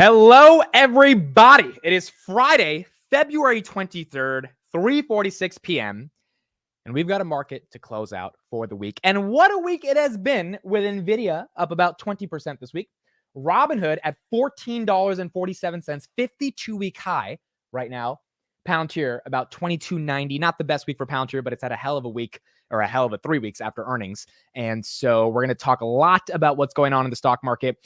Hello, everybody. It is Friday, February 23rd, 3:46 p.m., and we've got a market to close out for the week. And what a week it has been, with NVIDIA up about 20% this week. Robinhood at $14.47, 52-week high right now. Palantir about $22.90. Not the best week for Palantir, but it's had a hell of a week, or a hell of a 3 weeks after earnings. And so we're going to talk a lot about what's going on in the stock market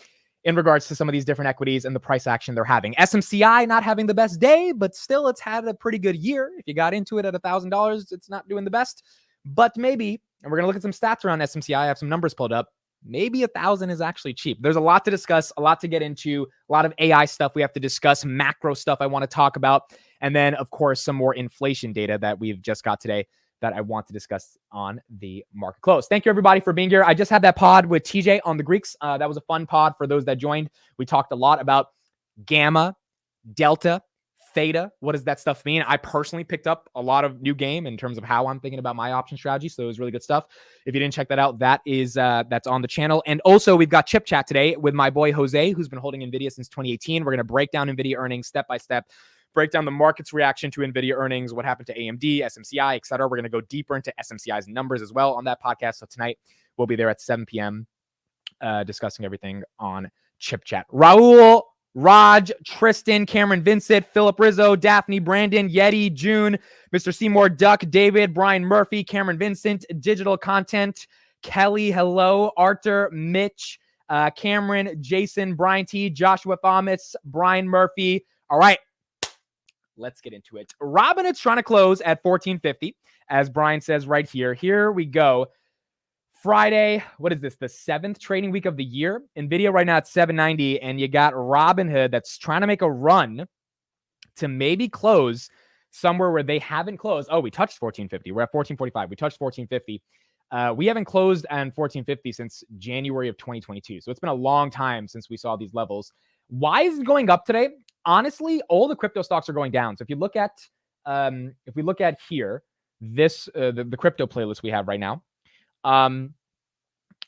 in regards to some of these different equities and the price action they're having. Smci not having the best day, but still it's had a pretty good year. If you got into it at $1,000, it's not doing the best, but maybe, and we're going to look at some stats around Smci. I have some numbers pulled up. Maybe 1,000 is actually cheap. There's a lot to discuss, a lot to get into, a lot of AI stuff we have to discuss, macro stuff I want to talk about, and then, of course, some more inflation data that we've just got today that I want to discuss on the market close. Thank you, everybody, for being here. I just had that pod with TJ on the Greeks. That was a fun pod for those that joined. We talked a lot about gamma, delta, theta. What does that stuff mean? I personally picked up a lot of new game in terms of how I'm thinking about my option strategy. So it was really good stuff. If you didn't check that out, that's on the channel. And also, we've got Chip Chat today with my boy Jose, who's been holding NVIDIA since 2018. We're going to break down NVIDIA earnings step by step, break down the market's reaction to NVIDIA earnings, what happened to AMD, SMCI, et cetera. We're going to go deeper into SMCI's numbers as well on that podcast. So tonight, we'll be there at 7 p.m. Discussing everything on Chip Chat. Raul, Raj, Tristan, Cameron Vincent, Philip Rizzo, Daphne, Brandon, Yeti, June, Mr. Seymour, Duck, David, Brian Murphy, Cameron Vincent, Digital Content, Kelly, hello, Arthur, Mitch, Cameron, Jason, Brian T, Joshua Thomas, Brian Murphy. All right. Let's get into it. Robinhood's trying to close at $14.50, as Brian says right here. Here we go. Friday, what is this? The 7th trading week of the year. NVIDIA right now at $7.90, and you got Robinhood that's trying to make a run to maybe close somewhere where they haven't closed. Oh, we touched $14.50. We're at $14.45. We touched $14.50. We haven't closed on $14.50 since January of 2022. So it's been a long time since we saw these levels. Why is it going up today? Honestly, all the crypto stocks are going down. So if you look at, here, this the crypto playlist we have right now,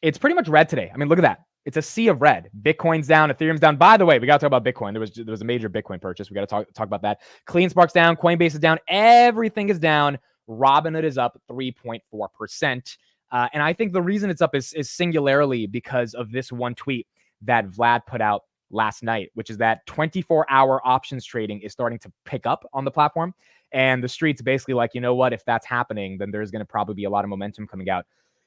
it's pretty much red today. I mean, look at that. It's a sea of red. Bitcoin's down, Ethereum's down. By the way, we got to talk about Bitcoin. There was a major Bitcoin purchase. We got to talk about that. CleanSpark's down, Coinbase is down, everything is down. Robinhood is up 3.4%. And I think the reason it's up is singularly because of this one tweet that Vlad put out last night, which is that 24-hour options trading is starting to pick up on the platform. And the street's basically like, you know what, if that's happening, then there's going to probably be a lot of momentum coming out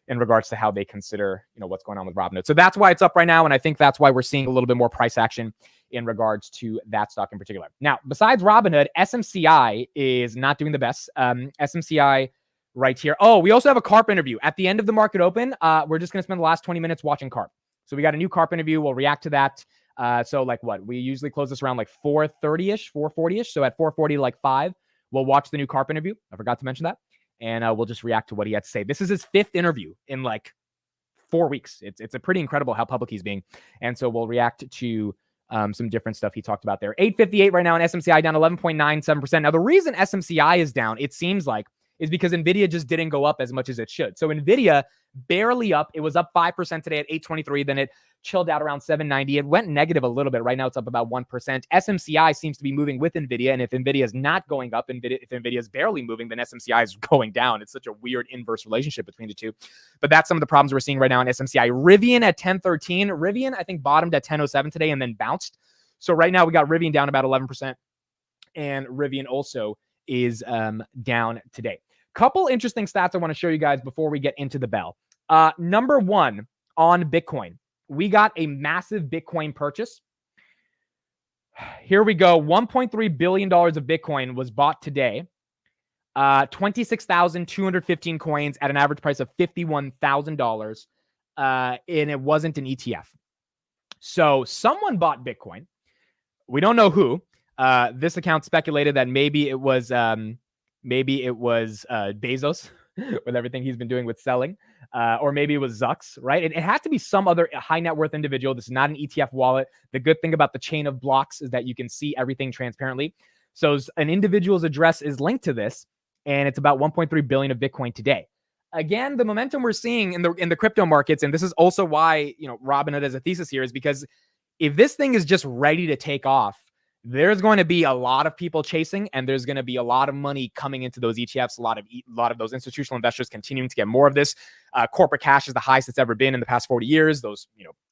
in regards to how they consider, what's going on with Robinhood. So that's why it's up right now. And I think that's why we're seeing a little bit more price action in regards to that stock in particular. Now, besides Robinhood, SMCI is not doing the best. SMCI right here. Oh, we also have a Karp interview at the end of the market open. We're just going to spend the last 20 minutes watching Karp. So we got a new Karp interview. We'll react to that. So like what? We usually close this around like 4:30-ish, 4:40-ish. So at 4:40, like 5, we'll watch the new Karp interview. I forgot to mention that. And we'll just react to what he had to say. This is his 5th interview in like 4 weeks. It's a pretty incredible how public he's being. And so we'll react to some different stuff he talked about there. 858 right now, and SMCI down 11.97%. Now, the reason SMCI is down, it seems like, is because NVIDIA just didn't go up as much as it should. So NVIDIA barely up. It was up 5% today at 823. Then it chilled out around 790. It went negative a little bit. Right now, it's up about 1%. SMCI seems to be moving with NVIDIA. And if NVIDIA is not going up, if NVIDIA is barely moving, then SMCI is going down. It's such a weird inverse relationship between the two. But that's some of the problems we're seeing right now in SMCI. Rivian at 1013. Rivian, I think, bottomed at 1007 today and then bounced. So right now, we got Rivian down about 11%. And Rivian also is down today. Couple interesting stats I want to show you guys before we get into the bell. Number one, on Bitcoin, we got a massive Bitcoin purchase. Here we go. $1.3 billion of Bitcoin was bought today. 26,215 coins at an average price of $51,000. And it wasn't an ETF. So someone bought Bitcoin. We don't know who. This account speculated that maybe it was Bezos with everything he's been doing with selling, or maybe it was Zucks, right? It has to be some other high net worth individual. This is not an ETF wallet. The good thing about the chain of blocks is that you can see everything transparently. So an individual's address is linked to this, and it's about 1.3 billion of Bitcoin today. Again, the momentum we're seeing in the crypto markets, and this is also why Robinhood as a thesis here, is because if this thing is just ready to take off, there's going to be a lot of people chasing, and there's going to be a lot of money coming into those ETFs. A lot of those institutional investors continuing to get more of this. Corporate cash is the highest it's ever been in the past 40 years. Those,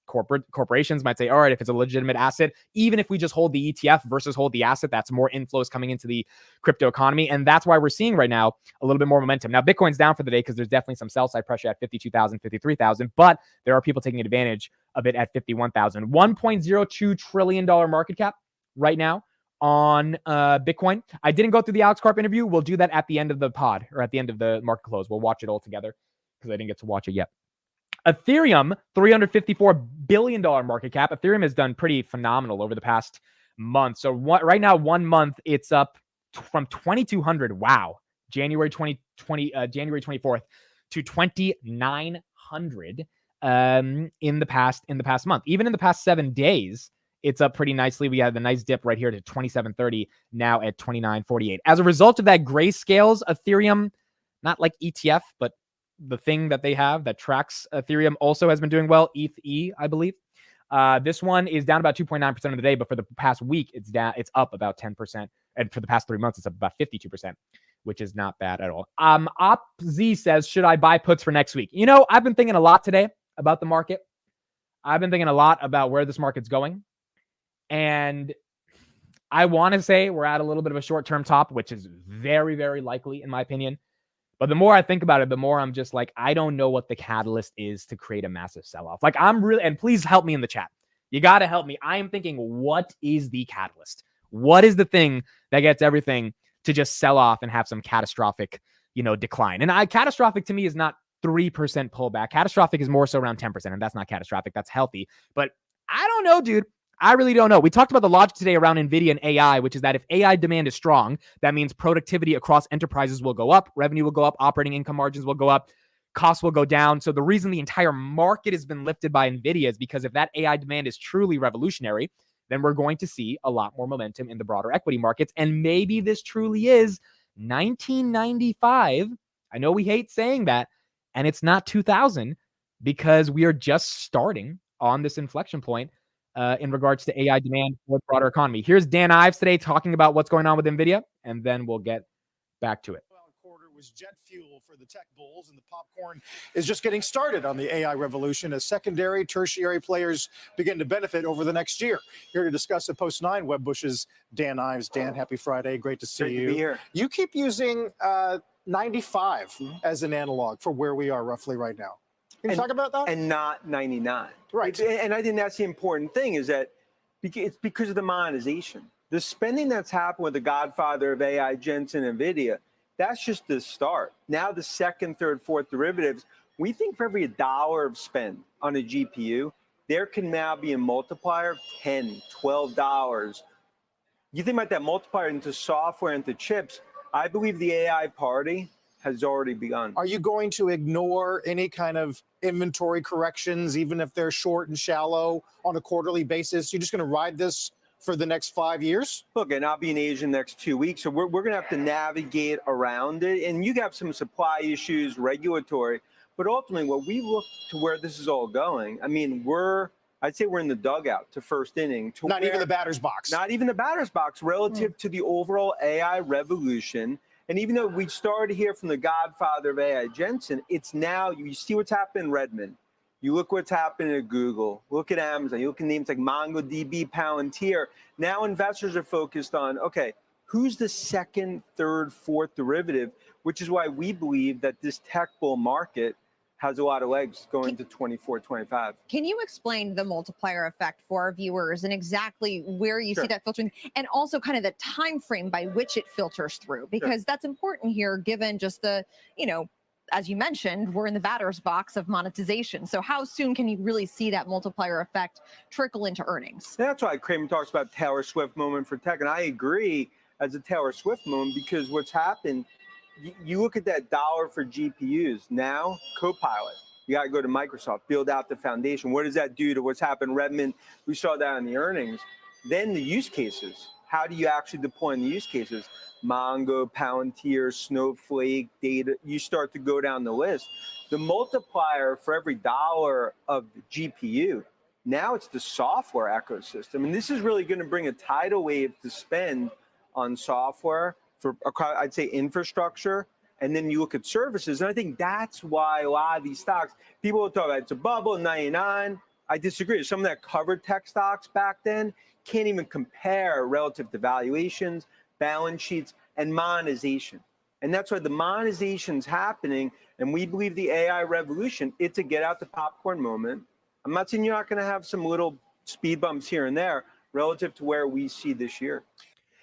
corporations might say, all right, if it's a legitimate asset, even if we just hold the ETF versus hold the asset, that's more inflows coming into the crypto economy. And that's why we're seeing right now a little bit more momentum. Now, Bitcoin's down for the day because there's definitely some sell side pressure at 52,000, 53,000, but there are people taking advantage of it at 51,000. $1.02 trillion market cap right now on Bitcoin. I didn't go through the Alex Karp interview. We'll do that at the end of the pod, or at the end of the market close. We'll watch it all together because I didn't get to watch it yet. Ethereum, $354 billion market cap. Ethereum has done pretty phenomenal over the past month. So right now, 1 month, it's up from 2,200. Wow. January 24th to 2,900 in the past month. Even in the past 7 days, it's up pretty nicely. We had the nice dip right here to 27.30, now at 29.48. As a result of that, Grayscale's Ethereum, not like ETF, but the thing that they have that tracks Ethereum, also has been doing well. ETH, I believe. This one is down about 2.9% of the day, but for the past week, it's up about 10%. And for the past 3 months, it's up about 52%, which is not bad at all. OpZ says, should I buy puts for next week? I've been thinking a lot today about the market. I've been thinking a lot about where this market's going. And I want to say we're at a little bit of a short-term top, which is very, very likely, in my opinion. But the more I think about it, the more I'm just like, I don't know what the catalyst is to create a massive sell-off. Like, and please help me in the chat. You got to help me. I am thinking, what is the catalyst? What is the thing that gets everything to just sell off and have some catastrophic, decline? And catastrophic to me is not 3% pullback. Catastrophic is more so around 10%, and that's not catastrophic. That's healthy. But I don't know, dude. I really don't know. We talked about the logic today around NVIDIA and AI, which is that if AI demand is strong, that means productivity across enterprises will go up, revenue will go up, operating income margins will go up, costs will go down. So the reason the entire market has been lifted by NVIDIA is because if that AI demand is truly revolutionary, then we're going to see a lot more momentum in the broader equity markets. And maybe this truly is 1995. I know we hate saying that, and it's not 2000, because we are just starting on this inflection point in regards to AI demand for the broader economy. Here's Dan Ives today talking about what's going on with NVIDIA, and then we'll get back to it. Quarter was jet fuel for the tech bulls, and the popcorn is just getting started on the AI revolution as secondary, tertiary players begin to benefit over the next year. Here to discuss it, Post 9 Webbush's Dan Ives. Dan, happy Friday. Great to see you. Great to be here. You keep using 95 as an analog for where we are roughly right now. Can you talk about that? And not 99. Right. And I think that's the important thing, is that it's because of the monetization. The spending that's happened with the godfather of AI, Jensen, NVIDIA, that's just the start. Now the second, third, fourth derivatives, we think for every $1 of spend on a GPU, there can now be a multiplier of $10, $12. You think about that multiplier into software, into chips, I believe the AI party has already begun. Are you going to ignore any kind of inventory corrections, even if they're short and shallow, on a quarterly basis? You're just going to ride this for the next 5 years? Look, and I'll be in Asia next 2 weeks, so we're going to have to navigate around it. And you have some supply issues, regulatory, but ultimately, what we look to where this is all going, I mean, I'd say we're in the dugout to first inning. Not even the batter's box. Not even the batter's box relative to the overall AI revolution. And even though we started here from the godfather of AI, Jensen, it's now, you see what's happened in Redmond. You look what's happening at Google. Look at Amazon. You look at names like MongoDB, Palantir. Now investors are focused on, okay, who's the second, third, fourth derivative, which is why we believe that this tech bull market has a lot of legs going to 24, 25. Can you explain the multiplier effect for our viewers and exactly where you see that filtering, and also kind of the time frame by which it filters through? Because that's important here, given just the, as you mentioned, we're in the batter's box of monetization. So how soon can you really see that multiplier effect trickle into earnings? That's why Kramer talks about Taylor Swift moment for tech. And I agree as a Taylor Swift moment, because what's happened, you look at that dollar for GPUs. Now, Copilot, you got to go to Microsoft, build out the foundation. What does that do to what's happened? Redmond, we saw that in the earnings. Then the use cases. How do you actually deploy in the use cases? Mongo, Palantir, Snowflake, data. You start to go down the list. The multiplier for every dollar of GPU Now it's the software ecosystem. And this is really going to bring a tidal wave to spend on software for, I'd say, infrastructure. And then you look at services. And I think that's why a lot of these stocks, people will talk about it's a bubble in 99. I disagree. Some of that covered tech stocks back then can't even compare relative to valuations, balance sheets, and monetization. And that's why the monetization's happening. And we believe the AI revolution, it's a get out the popcorn moment. I'm not saying you're not going to have some little speed bumps here and there relative to where we see this year.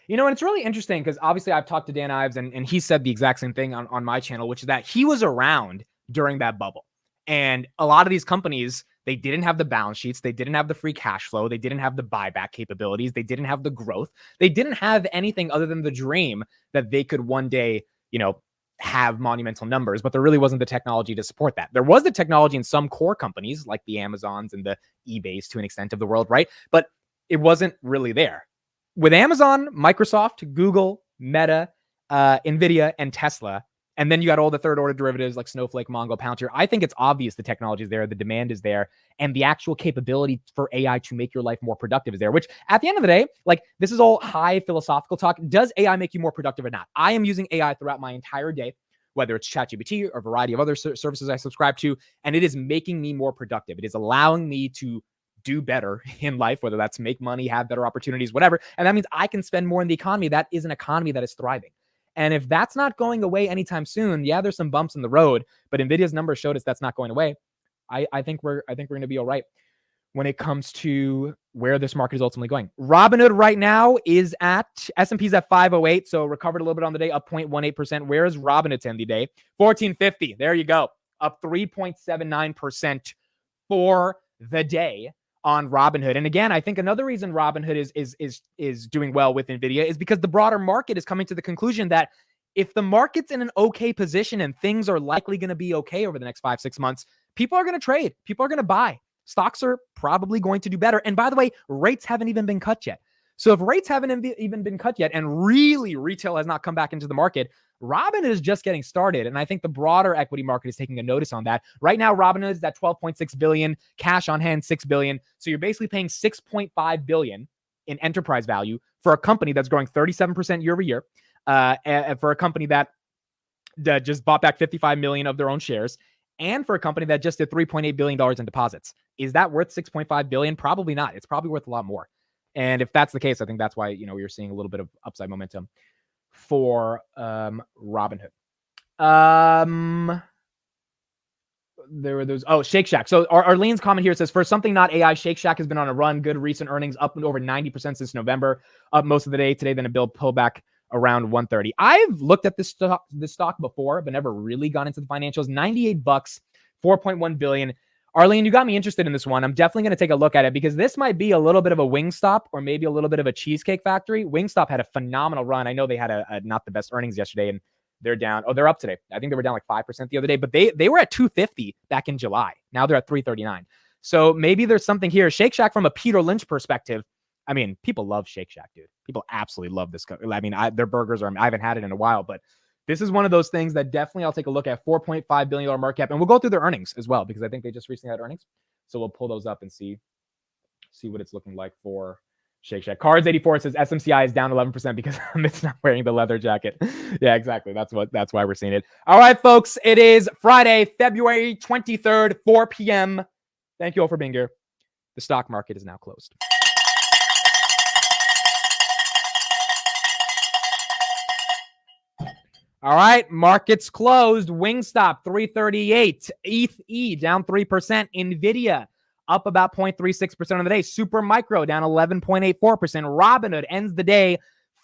You know, and it's really interesting because obviously I've talked to Dan Ives and he said the exact same thing on my channel, which is that he was around during that bubble. And a lot of these companies, they didn't have the balance sheets. They didn't have the free cash flow. They didn't have the buyback capabilities. They didn't have the growth. They didn't have anything other than the dream that they could one day, you know, have monumental numbers, but there really wasn't the technology to support that. There was the technology in some core companies like the Amazons and the eBays to an extent of the world, right? But it wasn't really there. With Amazon, Microsoft, Google, Meta, NVIDIA, and Tesla, and then you got all the third order derivatives like Snowflake, Mongo, Palantir. I think it's obvious the technology is there, the demand is there, and the actual capability for AI to make your life more productive is there, which at the end of the day, like this is all high philosophical talk. Does AI make you more productive or not? I am using AI throughout my entire day, whether it's ChatGPT or a variety of other services I subscribe to, and it is making me more productive. It is allowing me to do better in life, whether that's make money, have better opportunities, whatever. And that means I can spend more in the economy. That is an economy that is thriving. And if that's not going away anytime soon, yeah, there's some bumps in the road, but NVIDIA's numbers showed us that's not going away. I think we're going to be all right when it comes to where this market is ultimately going. Robinhood right now is at, S&P's at 508, so recovered a little bit on the day, up 0.18%. Where is Robinhood to end the day? 1450. There you go. Up 3.79% for the day on Robinhood. And again, I think another reason Robinhood is doing well with NVIDIA is because the broader market is coming to the conclusion that if the market's in an okay position and things are likely going to be okay over the next 5-6 months, people are going to trade. People are going to buy. Stocks are probably going to do better. And by the way, rates haven't even been cut yet. So if rates haven't even been cut yet and really retail has not come back into the market, Robinhood is just getting started. And I think the broader equity market is taking a notice on that. Right now, Robinhood is at $12.6 billion, cash on hand, $6 billion. So you're basically paying $6.5 billion in enterprise value for a company that's growing 37% year over year, for a company that just bought back 55 million of their own shares, and for a company that just did $3.8 billion in deposits. Is that worth $6.5 billion? Probably not. It's probably worth a lot more. And if that's the case, I think that's why, you know, you're seeing a little bit of upside momentum for Robinhood. There were those. Oh, Shake Shack. So Arlene's comment here says, for something not AI, Shake Shack has been on a run. Good recent earnings, up over 90% since November, up most of the day today. Then a bill pullback around 130. I've looked at this stock before, but never really gone into the financials. $98, 4.1 billion. Arlene, you got me interested in this one. I'm definitely going to take a look at it because this might be a little bit of a Wingstop or maybe a little bit of a Cheesecake Factory. Wingstop had a phenomenal run. I know they had a not the best earnings yesterday, and they're down. Oh, they're up today. I think they were down like 5% the other day, but they were at 250 back in July. Now they're at 339. So maybe there's something here. Shake Shack from a Peter Lynch perspective. I mean, people love Shake Shack, dude. People absolutely love this. I mean, their burgers are, I haven't had it in a while, but this is one of those things that definitely I'll take a look at. $4.5 billion market cap. And we'll go through their earnings as well, because I think they just recently had earnings. So we'll pull those up and see what it's looking like for Shake Shack. Cards 84 says SMCI is down 11% because it's not wearing the leather jacket. Yeah, exactly. That's why we're seeing it. All right, folks. It is Friday, February 23rd, 4 p.m. Thank you all for being here. The stock market is now closed. All right, markets closed. Wingstop 338, ETH down 3%, Nvidia up about 0.36% on the day. Super Micro down 11.84%. Robinhood ends the day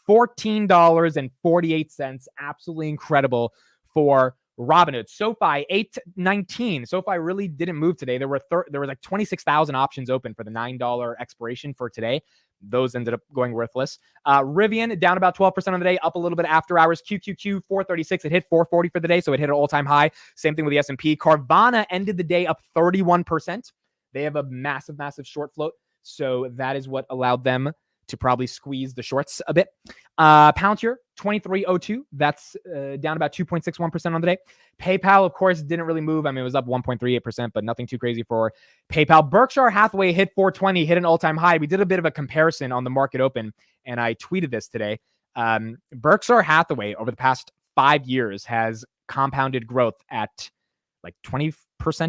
$14.48. Absolutely incredible for Robinhood. SoFi 819. SoFi really didn't move today. There was like 26,000 options open for the $9 expiration for today. Those ended up going worthless. Rivian down about 12% on the day, up a little bit after hours. QQQ 436. It hit 440 for the day, so it hit an all-time high. Same thing with the S&P. Carvana ended the day up 31%. They have a massive, massive short float, so that is what allowed them to probably squeeze the shorts a bit. Palantir, 2302. That's down about 2.61% on the day. PayPal, of course, didn't really move. I mean, it was up 1.38%, but nothing too crazy for PayPal. Berkshire Hathaway hit 420, hit an all-time high. We did a bit of a comparison on the market open, and I tweeted this today. Berkshire Hathaway over the past 5 years has compounded growth at like 20%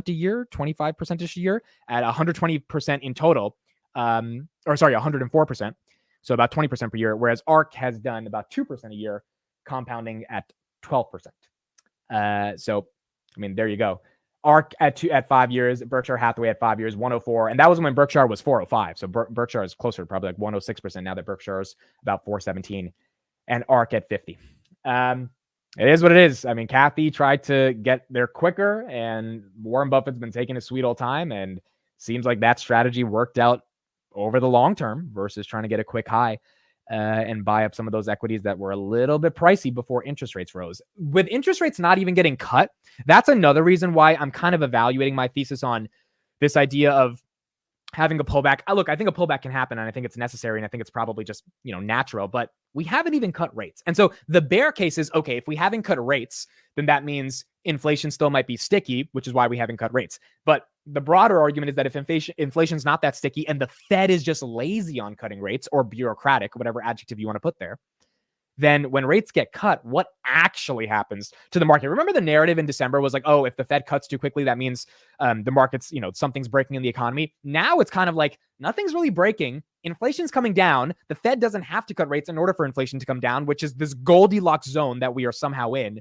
a year, 25% a year, at 120% in total. 104%. So about 20% per year, whereas ARK has done about 2% a year, compounding at 12%. So, I mean, there you go. ARK at 5 years, Berkshire Hathaway at 5 years, 104. And that was when Berkshire was 405. So Berkshire is closer to probably like 106% now that Berkshire is about 417 and ARK at 50. It is what it is. I mean, Kathy tried to get there quicker, and Warren Buffett's been taking his sweet old time, and seems like that strategy worked out over the long term versus trying to get a quick high and buy up some of those equities that were a little bit pricey before interest rates rose. With interest rates not even getting cut, that's another reason why I'm kind of evaluating my thesis on this idea of having a pullback. Look, I think a pullback can happen, and I think it's necessary, and I think it's probably just, natural, but we haven't even cut rates. And so the bear case is, okay, if we haven't cut rates, then that means inflation still might be sticky, which is why we haven't cut rates. But the broader argument is that if inflation's not that sticky and the Fed is just lazy on cutting rates, or bureaucratic, whatever adjective you want to put there, then when rates get cut, what actually happens to the market? Remember the narrative in December was like, oh, if the Fed cuts too quickly, that means the market's, something's breaking in the economy. Now it's kind of like nothing's really breaking. Inflation's coming down. The Fed doesn't have to cut rates in order for inflation to come down, which is this Goldilocks zone that we are somehow in.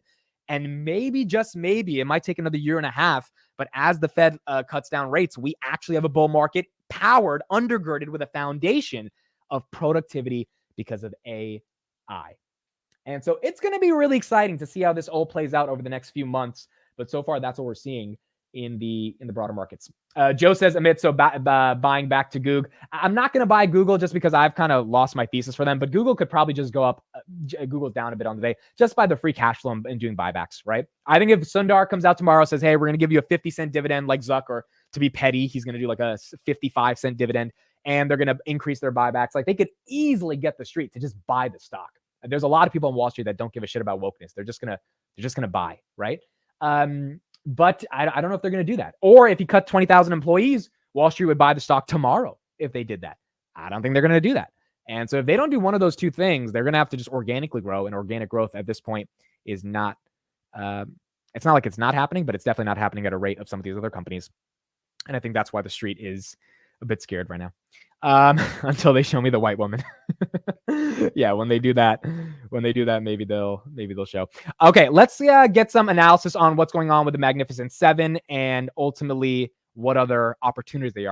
And maybe, just maybe, it might take another year and a half, but as the Fed cuts down rates, we actually have a bull market powered, undergirded with a foundation of productivity because of AI. And so it's going to be really exciting to see how this all plays out over the next few months. But so far, that's what we're seeing in the broader markets. Joe says, Amit, so buying back to Google. I'm not going to buy Google just because I've kind of lost my thesis for them. But Google could probably just go up. Google's down a bit on the day just by the free cash flow and doing buybacks, right? I think if Sundar comes out tomorrow, says, hey, we're going to give you a 50-cent dividend like Zuck, or to be petty, he's going to do like a 55-cent dividend, and they're going to increase their buybacks. Like, they could easily get the street to just buy the stock. There's a lot of people on Wall Street that don't give a shit about wokeness. They're just gonna buy, right? But I don't know if they're gonna do that. Or if you cut 20,000 employees, Wall Street would buy the stock tomorrow if they did that. I don't think they're gonna do that. And so if they don't do one of those two things, they're gonna have to just organically grow. And organic growth at this point is not. It's not like it's not happening, but it's definitely not happening at a rate of some of these other companies. And I think that's why the street is a bit scared right now. Until they show me the white woman. Yeah, when they do that, maybe they'll show. Okay, let's get some analysis on what's going on with the Magnificent Seven, and ultimately what other opportunities there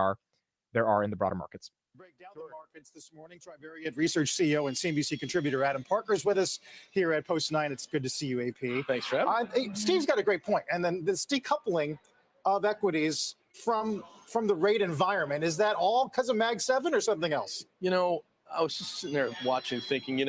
are in the broader markets. Break down the markets this morning. Trivariate Research CEO and CNBC contributor Adam Parker's with us here at Post 9. It's good to see you, AP. Thanks, Trev. Steve's got a great point. And then this decoupling of equities from the rate environment, is that all because of Mag 7 or something else? I was just sitting there watching, thinking,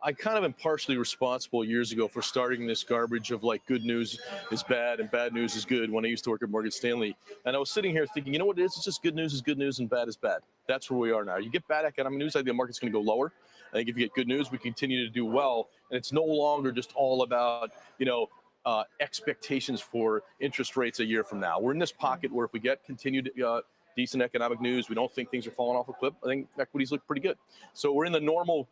I kind of am partially responsible years ago for starting this garbage of like good news is bad and bad news is good when I used to work at Morgan Stanley. And I was sitting here thinking, you know what it is? It's just good news is good news and bad is bad. That's where we are now. You get bad economic news, I think the market's going to go lower. I think if you get good news, we continue to do well. And it's no longer just all about, expectations for interest rates a year from now. We're in this pocket where if we get continued decent economic news, we don't think things are falling off a cliff, I think equities look pretty good. So we're in the normal,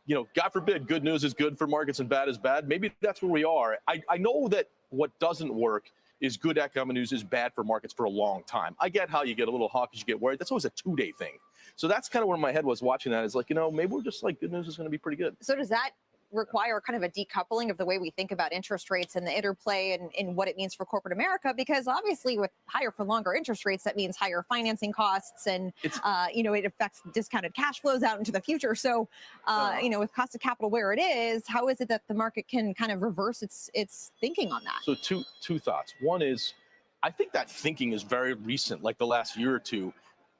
God forbid, good news is good for markets and bad is bad. Maybe that's where we are. I know that what doesn't work is good economic news is bad for markets for a long time. I get how you get a little hawkish, you get worried. That's always a 2-day thing. So that's kind of where my head was watching that. Is like, maybe we're just like good news is going to be pretty good. So does that require kind of a decoupling of the way we think about interest rates and the interplay and what it means for corporate America? Because obviously with higher for longer interest rates, that means higher financing costs, and it affects discounted cash flows out into the future. So with cost of capital where it is, how is it that the market can kind of reverse its thinking on that? So two thoughts. One is, I think that thinking is very recent, like the last year or two.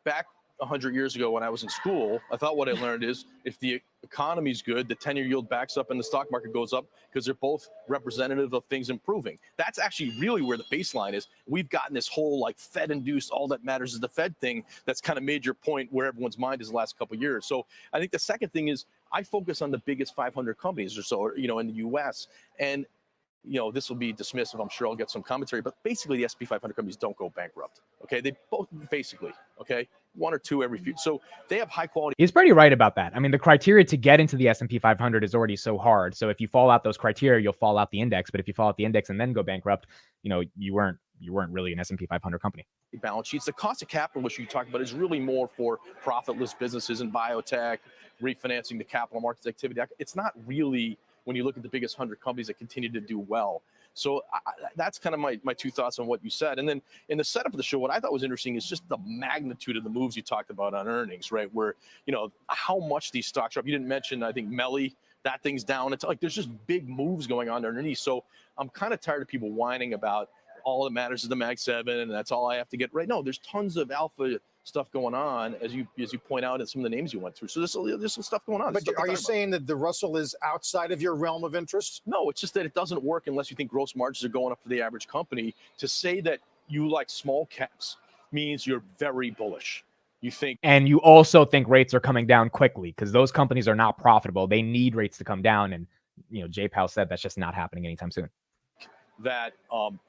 Back 100 years ago when I was in school, I thought what I learned is if the economy's good, the 10-year yield backs up and the stock market goes up because they're both representative of things improving. That's actually really where the baseline is. We've gotten this whole like Fed-induced, all that matters is the Fed thing that's kind of made your point where everyone's mind is the last couple of years. So I think the second thing is I focus on the biggest 500 companies or so, you know, in the U.S. And you know, this will be dismissive. I'm sure I'll get some commentary, but basically the S&P 500 companies don't go bankrupt. Okay, they both basically, okay, one or two every few. So they have high quality. He's pretty right about that. I mean, the criteria to get into the S&P 500 is already so hard. So if you fall out those criteria, you'll fall out the index. But if you fall out the index and then go bankrupt, you know, you weren't really an S&P 500 company. Balance sheets. The cost of capital, which you talked about, is really more for profitless businesses in biotech, refinancing the capital markets activity. It's not really when you look at the biggest 100 companies that continue to do well. So that's kind of my two thoughts on what you said. And then in the setup of the show, what I thought was interesting is just the magnitude of the moves you talked about on earnings, right? Where, you know, how much these stocks are up. You didn't mention, I think, Melly, that thing's down. It's like there's just big moves going on underneath. So I'm kind of tired of people whining about all that matters is the Mag 7 and that's all I have to get right. No, there's tons of alpha stuff going on, as you point out in some of the names you went through. So there's some stuff going on. But are you saying that the Russell is outside of your realm of interest? No, it's just that it doesn't work unless you think gross margins are going up for the average company. To say that you like small caps means you're very bullish. You think, and you also think rates are coming down quickly because those companies are not profitable. They need rates to come down, and you know, Jay Powell said that's just not happening anytime soon. That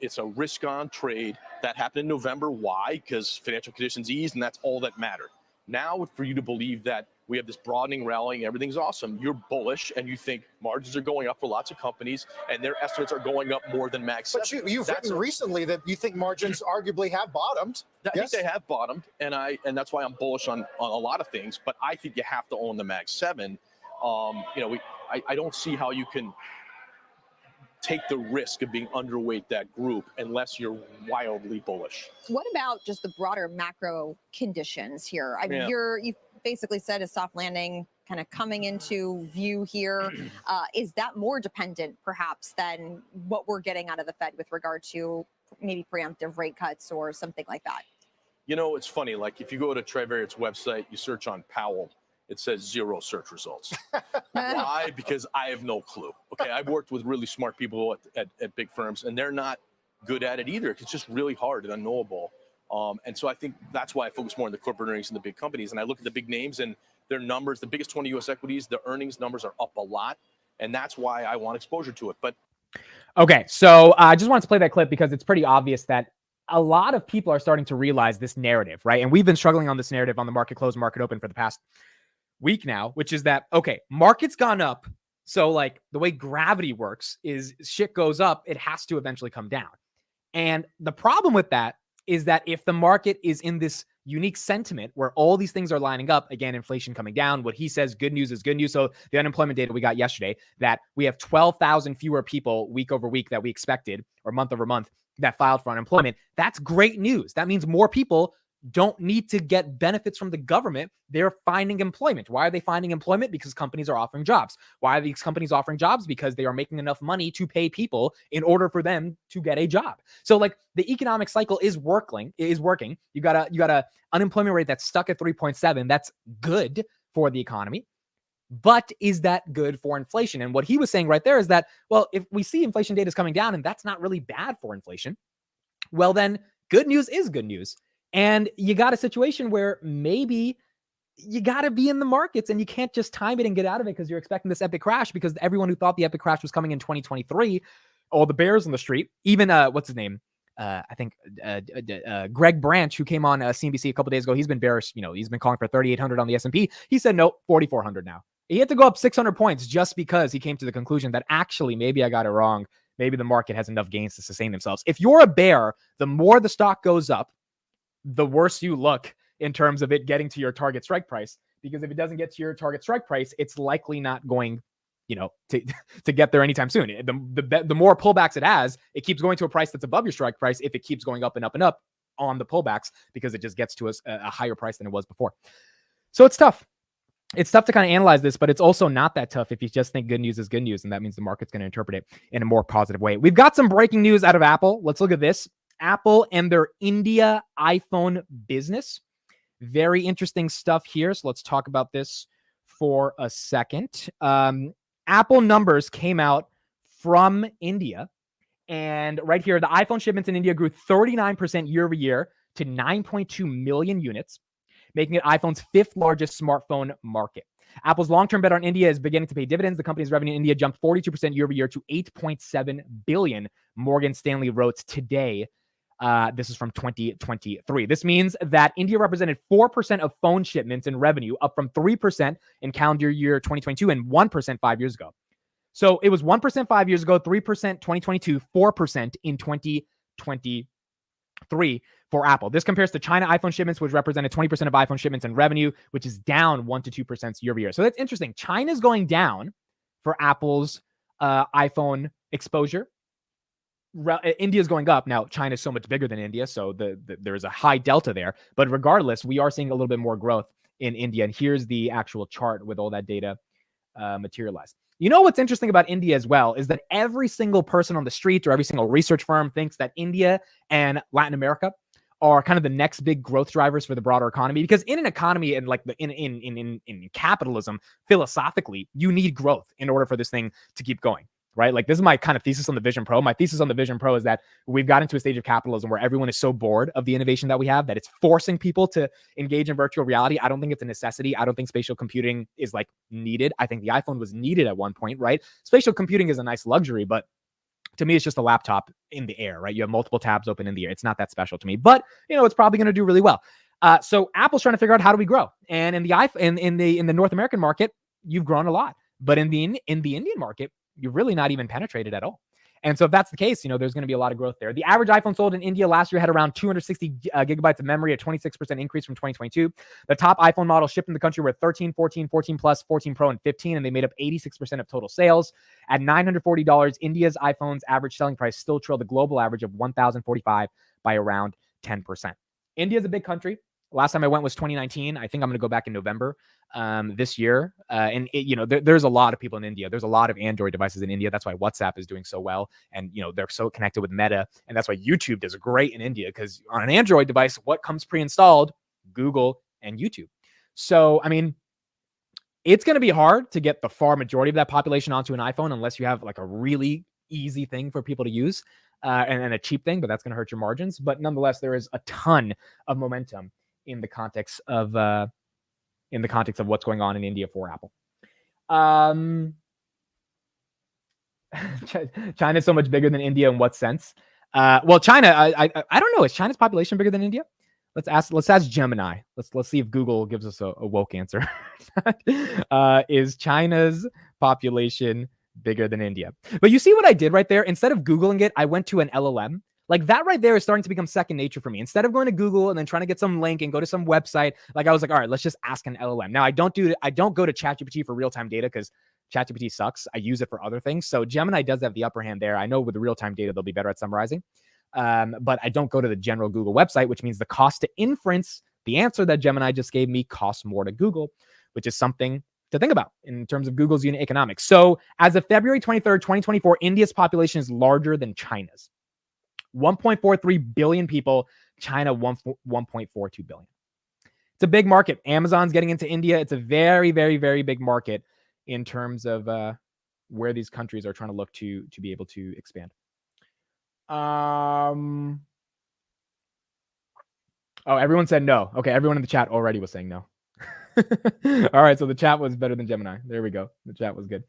it's a risk-on trade that happened in November. Why? Because financial conditions eased, and that's all that mattered. Now, for you to believe that we have this broadening rally, everything's awesome, you're bullish, and you think margins are going up for lots of companies, and their estimates are going up more than Mag 7. But you've written recently that you think margins arguably have bottomed. I think they have bottomed, and that's why I'm bullish on a lot of things. But I think you have to own the Mag 7. You know, I don't see how you can take the risk of being underweight that group unless you're wildly bullish. What about just the broader macro conditions here? I mean, you've basically said a soft landing kind of coming into view here. Is that more dependent perhaps than what we're getting out of the Fed with regard to maybe preemptive rate cuts or something like that? You know, it's funny, like if you go to Trivariate's website, you search on Powell, it says 0 search results. Why? Because I have no clue. Okay, I've worked with really smart people at big firms, and they're not good at it either. It's just really hard and unknowable. And so I think that's why I focus more on the corporate earnings and the big companies. And I look at the big names and their numbers, the biggest 20 U.S. equities, the earnings numbers are up a lot. And that's why I want exposure to it. But okay, so I just wanted to play that clip because it's pretty obvious that a lot of people are starting to realize this narrative, right? And we've been struggling on this narrative on the market close, market open for the past week now, which is that, okay, market's gone up. So like the way gravity works is shit goes up, it has to eventually come down. And the problem with that is that if the market is in this unique sentiment where all these things are lining up, again, inflation coming down, what he says, good news is good news. So the unemployment data we got yesterday, that we have 12,000 fewer people week over week that we expected, or month over month, that filed for unemployment. That's great news. That means more people don't need to get benefits from the government. They're finding employment. Why are they finding employment? Because companies are offering jobs. Why are these companies offering jobs? Because they are making enough money to pay people in order for them to get a job. So like the economic cycle is working. You got a unemployment rate that's stuck at 3.7. That's good for the economy. But is that good for inflation? And what he was saying right there is that, well, if we see inflation data is coming down and that's not really bad for inflation, well, then good news is good news. And you got a situation where maybe you got to be in the markets and you can't just time it and get out of it because you're expecting this epic crash, because everyone who thought the epic crash was coming in 2023, all the bears on the street, even what's his name? I think Greg Branch, who came on CNBC a couple days ago, he's been bearish. You know, he's been calling for 3,800 on the S&P. He said, no, 4,400 now. He had to go up 600 points just because he came to the conclusion that actually, maybe I got it wrong. Maybe the market has enough gains to sustain themselves. If you're a bear, the more the stock goes up, the worse you look in terms of it getting to your target strike price. Because if it doesn't get to your target strike price, it's likely not going, you know, to get there anytime soon. The more pullbacks it has, it keeps going to a price that's above your strike price if it keeps going up and up and up on the pullbacks, because it just gets to a higher price than it was before. So it's tough. It's tough to kind of analyze this, but it's also not that tough if you just think good news is good news, and that means the market's going to interpret it in a more positive way. We've got some breaking news out of Apple. Let's look at this. Apple and their India iPhone business. Very interesting stuff here. So let's talk about this for a second. Apple numbers came out from India. And right here, the iPhone shipments in India grew 39% year over year to 9.2 million units, making it iPhone's fifth largest smartphone market. Apple's long-term bet on India is beginning to pay dividends. The company's revenue in India jumped 42% year over year to 8.7 billion, Morgan Stanley wrote today. This is from 2023. This means that India represented 4% of phone shipments in revenue, up from 3% in calendar year 2022 and 1% 5 years ago. So it was 1% 5 years ago, 3% 2022, 4% in 2023 for Apple. This compares to China iPhone shipments, which represented 20% of iPhone shipments and revenue, which is down 1 to 2% year over year. So that's interesting. China's going down for Apple's iPhone exposure. India's going up. Now, China's so much bigger than India, so there's a high delta there. But regardless, we are seeing a little bit more growth in India. And here's the actual chart with all that data materialized. You know what's interesting about India as well is that every single person on the street or every single research firm thinks that India and Latin America are kind of the next big growth drivers for the broader economy. Because in an economy and like in capitalism, philosophically, you need growth in order for this thing to keep going. Right? Like this is my kind of thesis on the Vision Pro. My thesis on the Vision Pro is that we've gotten to a stage of capitalism where everyone is so bored of the innovation that we have that it's forcing people to engage in virtual reality. I don't think it's a necessity. I don't think spatial computing is like needed. I think the iPhone was needed at one point, right? Spatial computing is a nice luxury, but to me, it's just a laptop in the air, right? You have multiple tabs open in the air. It's not that special to me, but you know, it's probably going to do really well. So Apple's trying to figure out how do we grow, and in the iPhone, in the North American market, you've grown a lot, but in the Indian market, you're really not even penetrated at all. And so if that's the case, you know, there's going to be a lot of growth there. The average iPhone sold in India last year had around 260 gigabytes of memory, a 26% increase from 2022. The top iPhone models shipped in the country were 13, 14, 14 Plus, 14 Pro, and 15, and they made up 86% of total sales. At $940, India's iPhone's average selling price still trailed the global average of $1,045 by around 10%. India's a big country. Last time I went was 2019. I think I'm going to go back in November this year. And you know, there's a lot of people in India. There's a lot of Android devices in India. That's why WhatsApp is doing so well. And, you know, they're so connected with Meta. And that's why YouTube does great in India, because on an Android device, what comes pre-installed? Google and YouTube. So, I mean, it's going to be hard to get the far majority of that population onto an iPhone unless you have like a really easy thing for people to use and a cheap thing, but that's going to hurt your margins. But nonetheless, there is a ton of momentum in the context of what's going on in India for Apple. China's so much bigger than India in what sense? Well, China, I don't know. Is China's population bigger than India? Let's ask Gemini. Let's see if Google gives us a woke answer. Is China's population bigger than India? But you see what I did right there? Instead of Googling it, I went to an LLM. Like that right there is starting to become second nature for me. Instead of going to Google and then trying to get some link and go to some website, like I was like, all right, let's just ask an LLM. Now I don't go to ChatGPT for real-time data because ChatGPT sucks. I use it for other things. So Gemini does have the upper hand there. I know with the real-time data, they'll be better at summarizing. But I don't go to the general Google website, which means the cost to inference, the answer that Gemini just gave me costs more to Google, which is something to think about in terms of Google's unit economics. So as of February 23rd, 2024, India's population is larger than China's. 1.43 billion people, China 1.42 billion. It's a big market. Amazon's getting into India. It's a very, very, very big market in terms of where these countries are trying to look to be able to expand. Oh, everyone said no. Okay, everyone in the chat already was saying no. All right, so the chat was better than Gemini. There we go. The chat was good.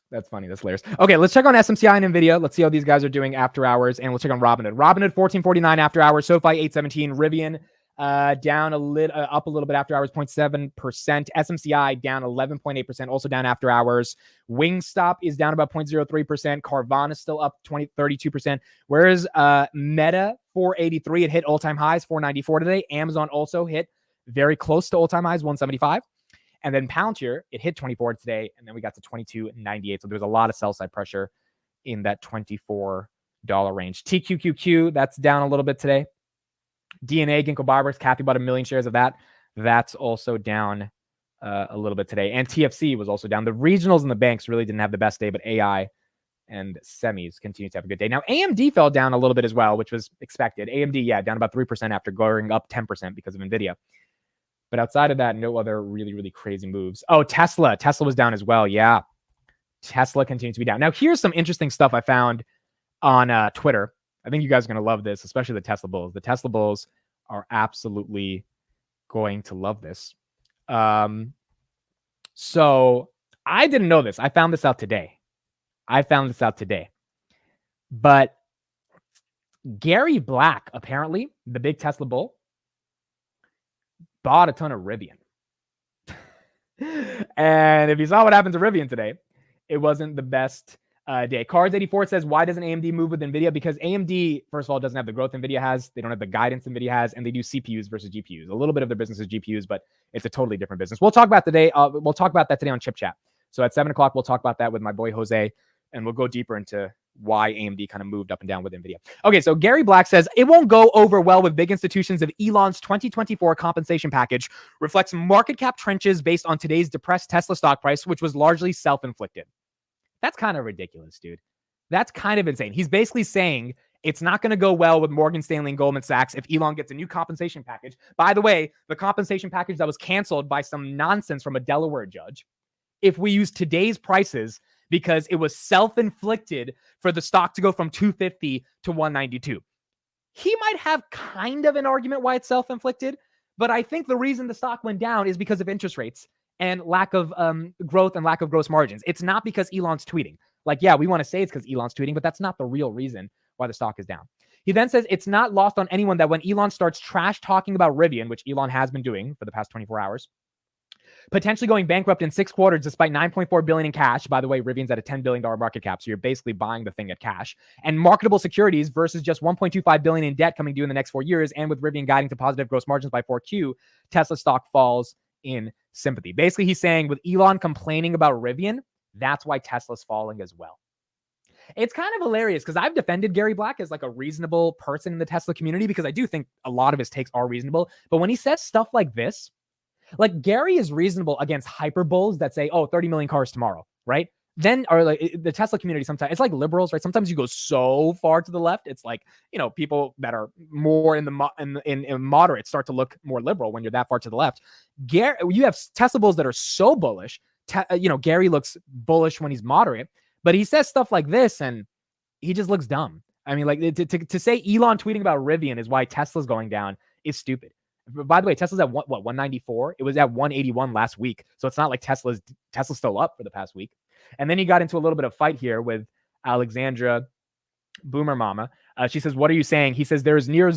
That's funny. That's hilarious. Okay, let's check on SMCI and NVIDIA. Let's see how these guys are doing after hours, and we'll check on Robinhood. Robinhood 1449 after hours. SoFi 817. Rivian down up a little bit after hours, 0.7%. SMCI down 11.8%, also down after hours. Wingstop is down about 0.03%. Carvana is still up 32%. Whereas Meta 483, it hit all-time highs, 494 today. Amazon also hit very close to all-time highs, 175. And then Palantir, it hit 24 today, and then we got to 22.98. So there's a lot of sell-side pressure in that $24 range. TQQQ, that's down a little bit today. DNA, Ginkgo Bioworks, Kathy bought 1 million shares of that. That's also down a little bit today. And TFC was also down. The regionals and the banks really didn't have the best day, but AI and semis continue to have a good day. Now, AMD fell down a little bit as well, which was expected. AMD, yeah, down about 3% after going up 10% because of NVIDIA. But outside of that, no other really, really crazy moves. Oh, Tesla. Tesla was down as well. Yeah. Tesla continues to be down. Now, here's some interesting stuff I found on Twitter. I think you guys are going to love this, especially the Tesla bulls. The Tesla bulls are absolutely going to love this. So I didn't know this. I found this out today. But Gary Black, apparently, the big Tesla bull, bought a ton of Rivian. And if you saw what happened to Rivian today, it wasn't the best day. Cards84 says, why doesn't AMD move with NVIDIA? Because AMD, first of all, doesn't have the growth NVIDIA has. They don't have the guidance NVIDIA has, and they do CPUs versus GPUs. A little bit of their business is GPUs, but it's a totally different business. We'll talk about that today on Chip Chat. So at 7 o'clock, we'll talk about that with my boy Jose, and we'll go deeper into why AMD kind of moved up and down with NVIDIA. Okay, so Gary Black says, it won't go over well with big institutions if Elon's 2024 compensation package reflects market cap trenches based on today's depressed Tesla stock price, which was largely self-inflicted. That's kind of ridiculous, dude. That's kind of insane. He's basically saying it's not going to go well with Morgan Stanley and Goldman Sachs if Elon gets a new compensation package. By the way, the compensation package that was canceled by some nonsense from a Delaware judge, if we use today's prices, because it was self-inflicted for the stock to go from 250 to 192. He might have kind of an argument why it's self-inflicted, but I think the reason the stock went down is because of interest rates and lack of growth and lack of gross margins. It's not because Elon's tweeting. Like, yeah, we want to say it's because Elon's tweeting, but that's not the real reason why the stock is down. He then says it's not lost on anyone that when Elon starts trash talking about Rivian, which Elon has been doing for the past 24 hours, potentially going bankrupt in 6 quarters despite $9.4 billion in cash. By the way, Rivian's at a $10 billion market cap, so you're basically buying the thing at cash. And marketable securities versus just $1.25 billion in debt coming due in the next 4 years, and with Rivian guiding to positive gross margins by 4Q, Tesla stock falls in sympathy. Basically, he's saying with Elon complaining about Rivian, that's why Tesla's falling as well. It's kind of hilarious because I've defended Gary Black as like a reasonable person in the Tesla community because I do think a lot of his takes are reasonable. But when he says stuff like this, like Gary is reasonable against hyperbulls that say, oh, 30 million cars tomorrow, right? Then, or like the Tesla community sometimes, it's like liberals, right? Sometimes you go so far to the left. It's like, you know, people that are more in moderate start to look more liberal when you're that far to the left. You have Tesla bulls that are so bullish. Gary looks bullish when he's moderate, but he says stuff like this and he just looks dumb. I mean, like to say Elon tweeting about Rivian is why Tesla's going down is stupid. By the way, Tesla's at 194. It was at 181 last week. So it's not like Tesla's still up for the past week. And then he got into a little bit of fight here with Alexandra Boomer Mama. She says, what are you saying? He says, there is near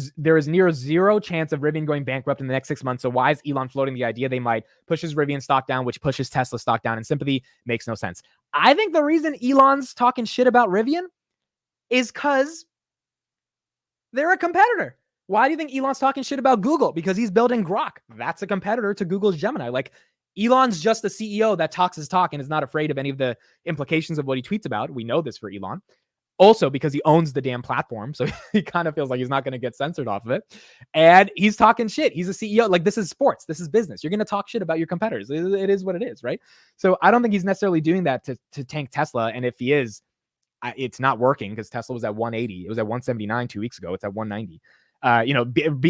zero chance of Rivian going bankrupt in the next 6 months. So why is Elon floating the idea they might? Pushes Rivian stock down, which pushes Tesla stock down in sympathy. Makes no sense. I think the reason Elon's talking shit about Rivian is because they're a competitor. Why do you think Elon's talking shit about Google? Because he's building Grok. That's a competitor to Google's Gemini. Like, Elon's just a CEO that talks his talk and is not afraid of any of the implications of what he tweets about. We know this for Elon. Also, because he owns the damn platform. So he kind of feels like he's not going to get censored off of it. And he's talking shit. He's a CEO. Like, this is sports. This is business. You're going to talk shit about your competitors. It is what it is, right? So I don't think he's necessarily doing that to tank Tesla. And if he is, it's not working because Tesla was at 180. It was at 179 2 weeks ago. It's at 190.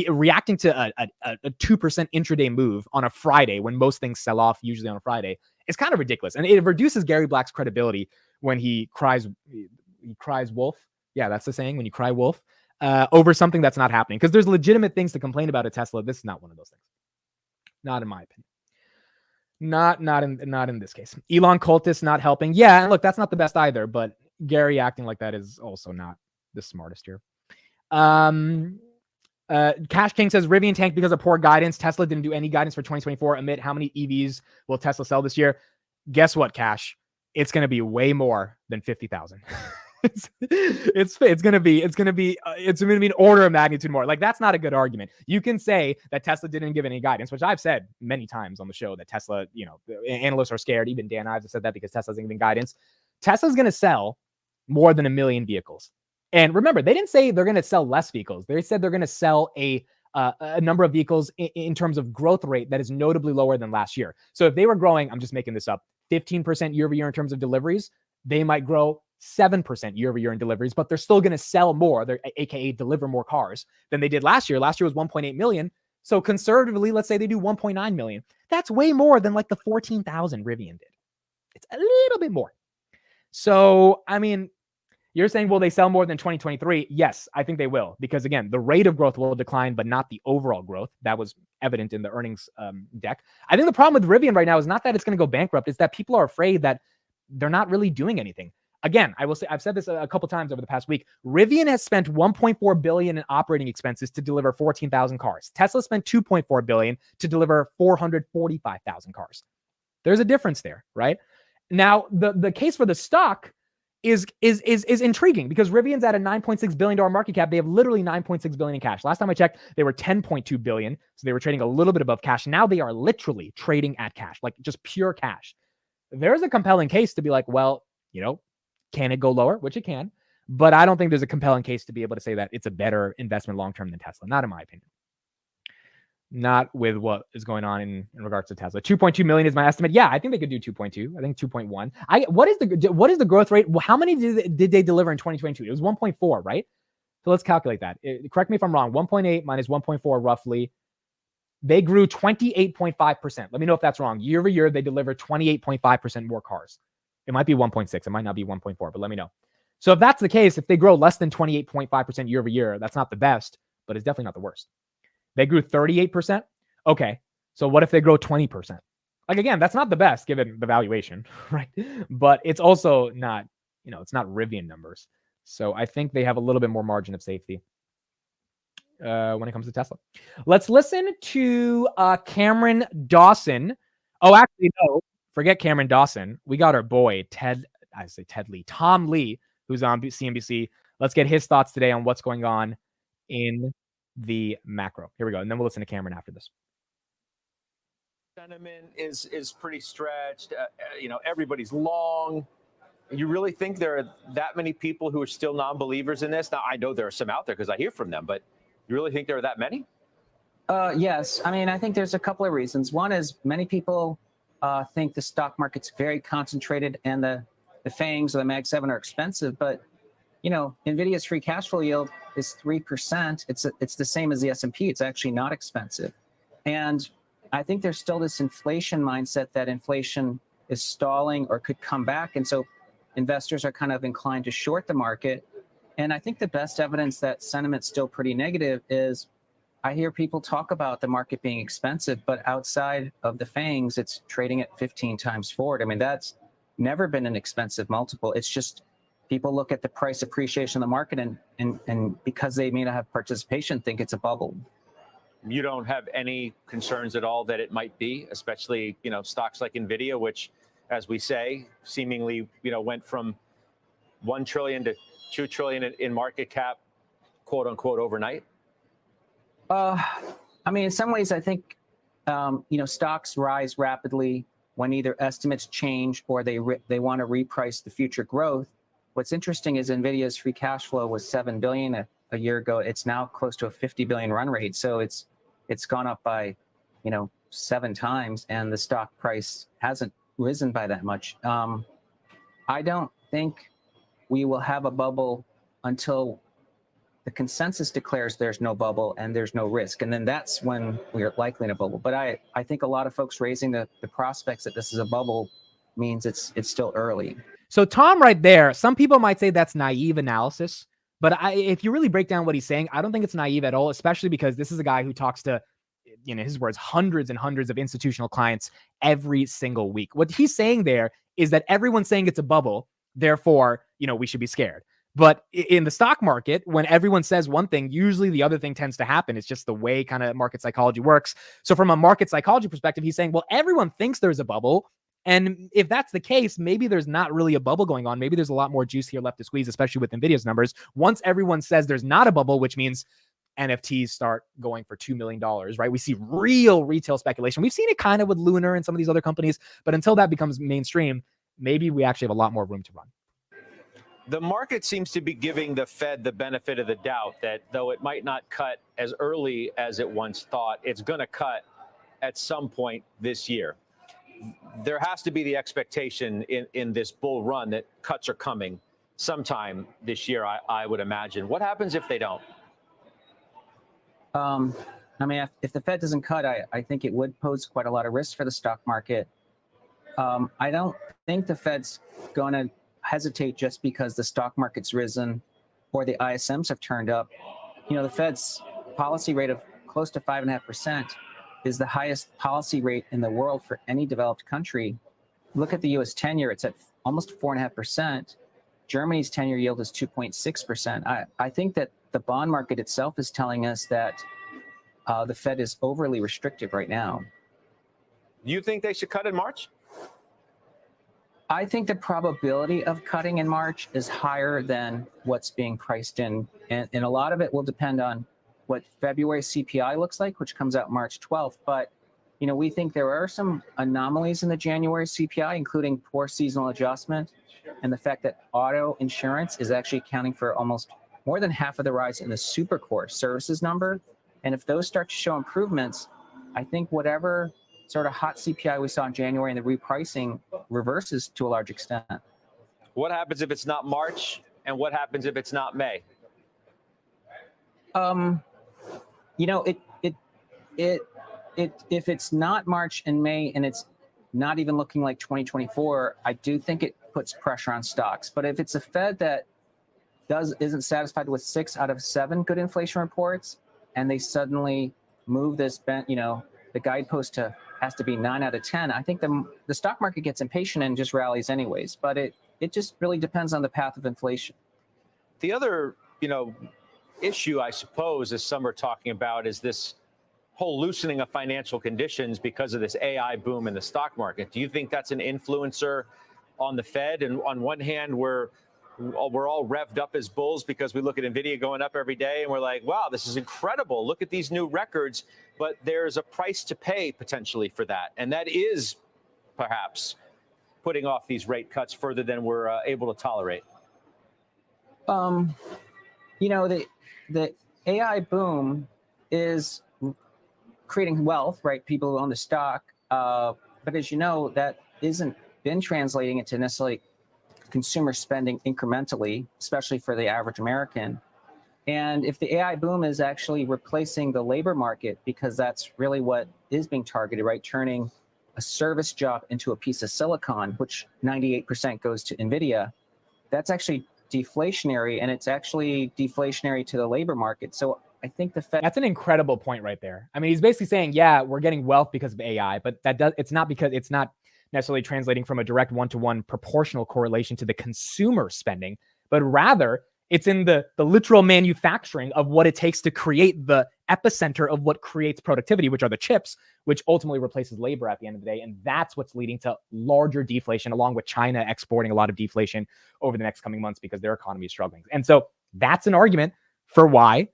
Reacting to a 2% intraday move on a Friday when most things sell off usually on a Friday is kind of ridiculous. And it reduces Gary Black's credibility when he cries wolf. Yeah, that's the saying, when you cry wolf over something that's not happening. Because there's legitimate things to complain about at Tesla. This is not one of those things. Not in my opinion. Not in this case. Elon cultist not helping. Yeah, and look, that's not the best either, but Gary acting like that is also not the smartest here. Cash King says Rivian tanked because of poor guidance. Tesla didn't do any guidance for 2024. Amid how many EVs will Tesla sell this year? Guess what, Cash? It's going to be way more than 50,000. It's going to be an order of magnitude more. Like, that's not a good argument. You can say that Tesla didn't give any guidance, which I've said many times on the show that Tesla, analysts are scared. Even Dan Ives has said that because Tesla's giving guidance. Tesla's going to sell more than 1 million vehicles. And remember, they didn't say they're going to sell less vehicles. They said they're going to sell a number of vehicles in terms of growth rate that is notably lower than last year. So if they were growing, I'm just making this up, 15% year over year in terms of deliveries, they might grow 7% year over year in deliveries, but they're still going to sell more, they're AKA deliver more cars than they did last year. Last year was 1.8 million. So conservatively, let's say they do 1.9 million. That's way more than like the 14,000 Rivian did. It's a little bit more. So, I mean, you're saying, will they sell more than 2023? Yes, I think they will. Because again, the rate of growth will decline, but not the overall growth. That was evident in the earnings deck. I think the problem with Rivian right now is not that it's going to go bankrupt. It's that people are afraid that they're not really doing anything. Again, I will say, I've said this a couple times over the past week. Rivian has spent $1.4 billion in operating expenses to deliver 14,000 cars. Tesla spent $2.4 billion to deliver 445,000 cars. There's a difference there, right? Now, the case for the stock is intriguing because Rivian's at a $9.6 billion market cap. They have literally $9.6 billion in cash. Last time I checked, they were $10.2 billion. So they were trading a little bit above cash. Now they are literally trading at cash, like just pure cash. There's a compelling case to be like, well, can it go lower? Which it can, but I don't think there's a compelling case to be able to say that it's a better investment long-term than Tesla. Not in my opinion. Not with what is going on in regards to Tesla. 2.2 million is my estimate. Yeah, I think they could do 2.2. I think 2.1. What is the growth rate? How many did they deliver in 2022? It was 1.4, right? So let's calculate that. Correct me if I'm wrong. 1.8 minus 1.4 roughly. They grew 28.5%. Let me know if that's wrong. Year over year, they delivered 28.5% more cars. It might be 1.6. It might not be 1.4, but let me know. So if that's the case, if they grow less than 28.5% year over year, that's not the best, but it's definitely not the worst. They grew 38%. Okay. So what if they grow 20%? Like, again, that's not the best given the valuation, right? But it's also not, it's not Rivian numbers. So I think they have a little bit more margin of safety when it comes to Tesla. Let's listen to Cameron Dawson. Oh, actually, no. Forget Cameron Dawson. We got our boy, Tom Lee, who's on CNBC. Let's get his thoughts today on what's going on in the macro. Here we go. And then we'll listen to Cameron after this. Sentiment is pretty stretched. Everybody's long. You really think there are that many people who are still non-believers in this? Now, I know there are some out there because I hear from them, but you really think there are that many? Yes. I mean, I think there's a couple of reasons. One is many people think the stock market's very concentrated and the FANGs or the Mag 7 are expensive, but NVIDIA's free cash flow yield is 3%. It's the same as the S&P. It's actually not expensive. And I think there's still this inflation mindset that inflation is stalling or could come back. And so investors are kind of inclined to short the market. And I think the best evidence that sentiment's still pretty negative is I hear people talk about the market being expensive, but outside of the FANGs, it's trading at 15 times forward. I mean, that's never been an expensive multiple. It's just people look at the price appreciation of the market and because they may not have participation, think it's a bubble. You don't have any concerns at all that it might be, especially, stocks like NVIDIA, which, as we say, seemingly, went from 1 trillion to 2 trillion in market cap, quote unquote, overnight? I mean, in some ways, I think, stocks rise rapidly when either estimates change or they want to reprice the future growth. What's interesting is NVIDIA's free cash flow was $7 billion a year ago. It's now close to a $50 billion run rate. So it's gone up by, 7 times, and the stock price hasn't risen by that much. I don't think we will have a bubble until the consensus declares there's no bubble and there's no risk. And then that's when we're likely in a bubble. But I think a lot of folks raising the prospects that this is a bubble means it's still early. So Tom right there, some people might say that's naive analysis, but if you really break down what he's saying, I don't think it's naive at all, especially because this is a guy who talks to, his words, hundreds and hundreds of institutional clients every single week. What he's saying there is that everyone's saying it's a bubble, therefore, we should be scared. But in the stock market, when everyone says one thing, usually the other thing tends to happen. It's just the way kind of market psychology works. So from a market psychology perspective, he's saying, well, everyone thinks there's a bubble. And if that's the case, maybe there's not really a bubble going on. Maybe there's a lot more juice here left to squeeze, especially with NVIDIA's numbers. Once everyone says there's not a bubble, which means NFTs start going for $2 million, right? We see real retail speculation. We've seen it kind of with Lunar and some of these other companies, but until that becomes mainstream, maybe we actually have a lot more room to run. The market seems to be giving the Fed the benefit of the doubt that though it might not cut as early as it once thought, it's going to cut at some point this year. There has to be the expectation in this bull run that cuts are coming. sometime this year, I would imagine. What happens if they don't? I mean, if the Fed doesn't cut, I think it would pose quite a lot of risk for the stock market. I don't think the Fed's going to hesitate just because the stock market's risen or the ISMs have turned up. You know, the Fed's policy rate of close to 5.5% is the highest policy rate in the world for any developed country. Look at the US 10-year, it's at almost 4.5%. Germany's 10-year yield is 2.6%. I think that the bond market itself is telling us that the Fed is overly restrictive right now. Do you think they should cut in March? I think the probability of cutting in March is higher than what's being priced in. And a lot of it will depend on what February CPI looks like, which comes out March 12th. But, you know, we think there are some anomalies in the January CPI, including poor seasonal adjustment and the fact that auto insurance is actually accounting for almost more than half of the rise in the supercore services number. And if those start to show improvements, I think whatever sort of hot CPI we saw in January and the repricing reverses to a large extent. What happens if it's not March, and what happens if it's not May? You know, if it's not March and May and it's not even looking like 2024, I do think it puts pressure on stocks. But if it's a Fed that isn't satisfied with 6 out of 7 good inflation reports, and they suddenly move this, you know, the guidepost has to be 9 out of 10, I think the stock market gets impatient and just rallies anyways. But it just really depends on the path of inflation. The other, you know, issue, I suppose, as some are talking about, is this whole loosening of financial conditions because of this AI boom in the stock market. Do you think that's an influencer on the Fed? And on one hand, we're all revved up as bulls because we look at NVIDIA going up every day and we're like, wow, this is incredible. Look at these new records. But there's a price to pay potentially for that. And that is perhaps putting off these rate cuts further than we're able to tolerate. You know, the AI boom is creating wealth, right? People own the stock. But as you know, that isn't been translating into necessarily consumer spending incrementally, especially for the average American. And if the AI boom is actually replacing the labor market, because that's really what is being targeted, right? Turning a service job into a piece of silicon, which 98% goes to NVIDIA, that's actually deflationary, and it's actually deflationary to the labor market. So I think the Fed— That's an incredible point right there. I mean, he's basically saying, yeah, we're getting wealth because of AI, but it's not necessarily translating from a direct one-to-one proportional correlation to the consumer spending, but rather it's in the literal manufacturing of what it takes to create the epicenter of what creates productivity, which are the chips, which ultimately replaces labor at the end of the day. And that's what's leading to larger deflation, along with China exporting a lot of deflation over the next coming months because their economy is struggling. And so that's an argument for why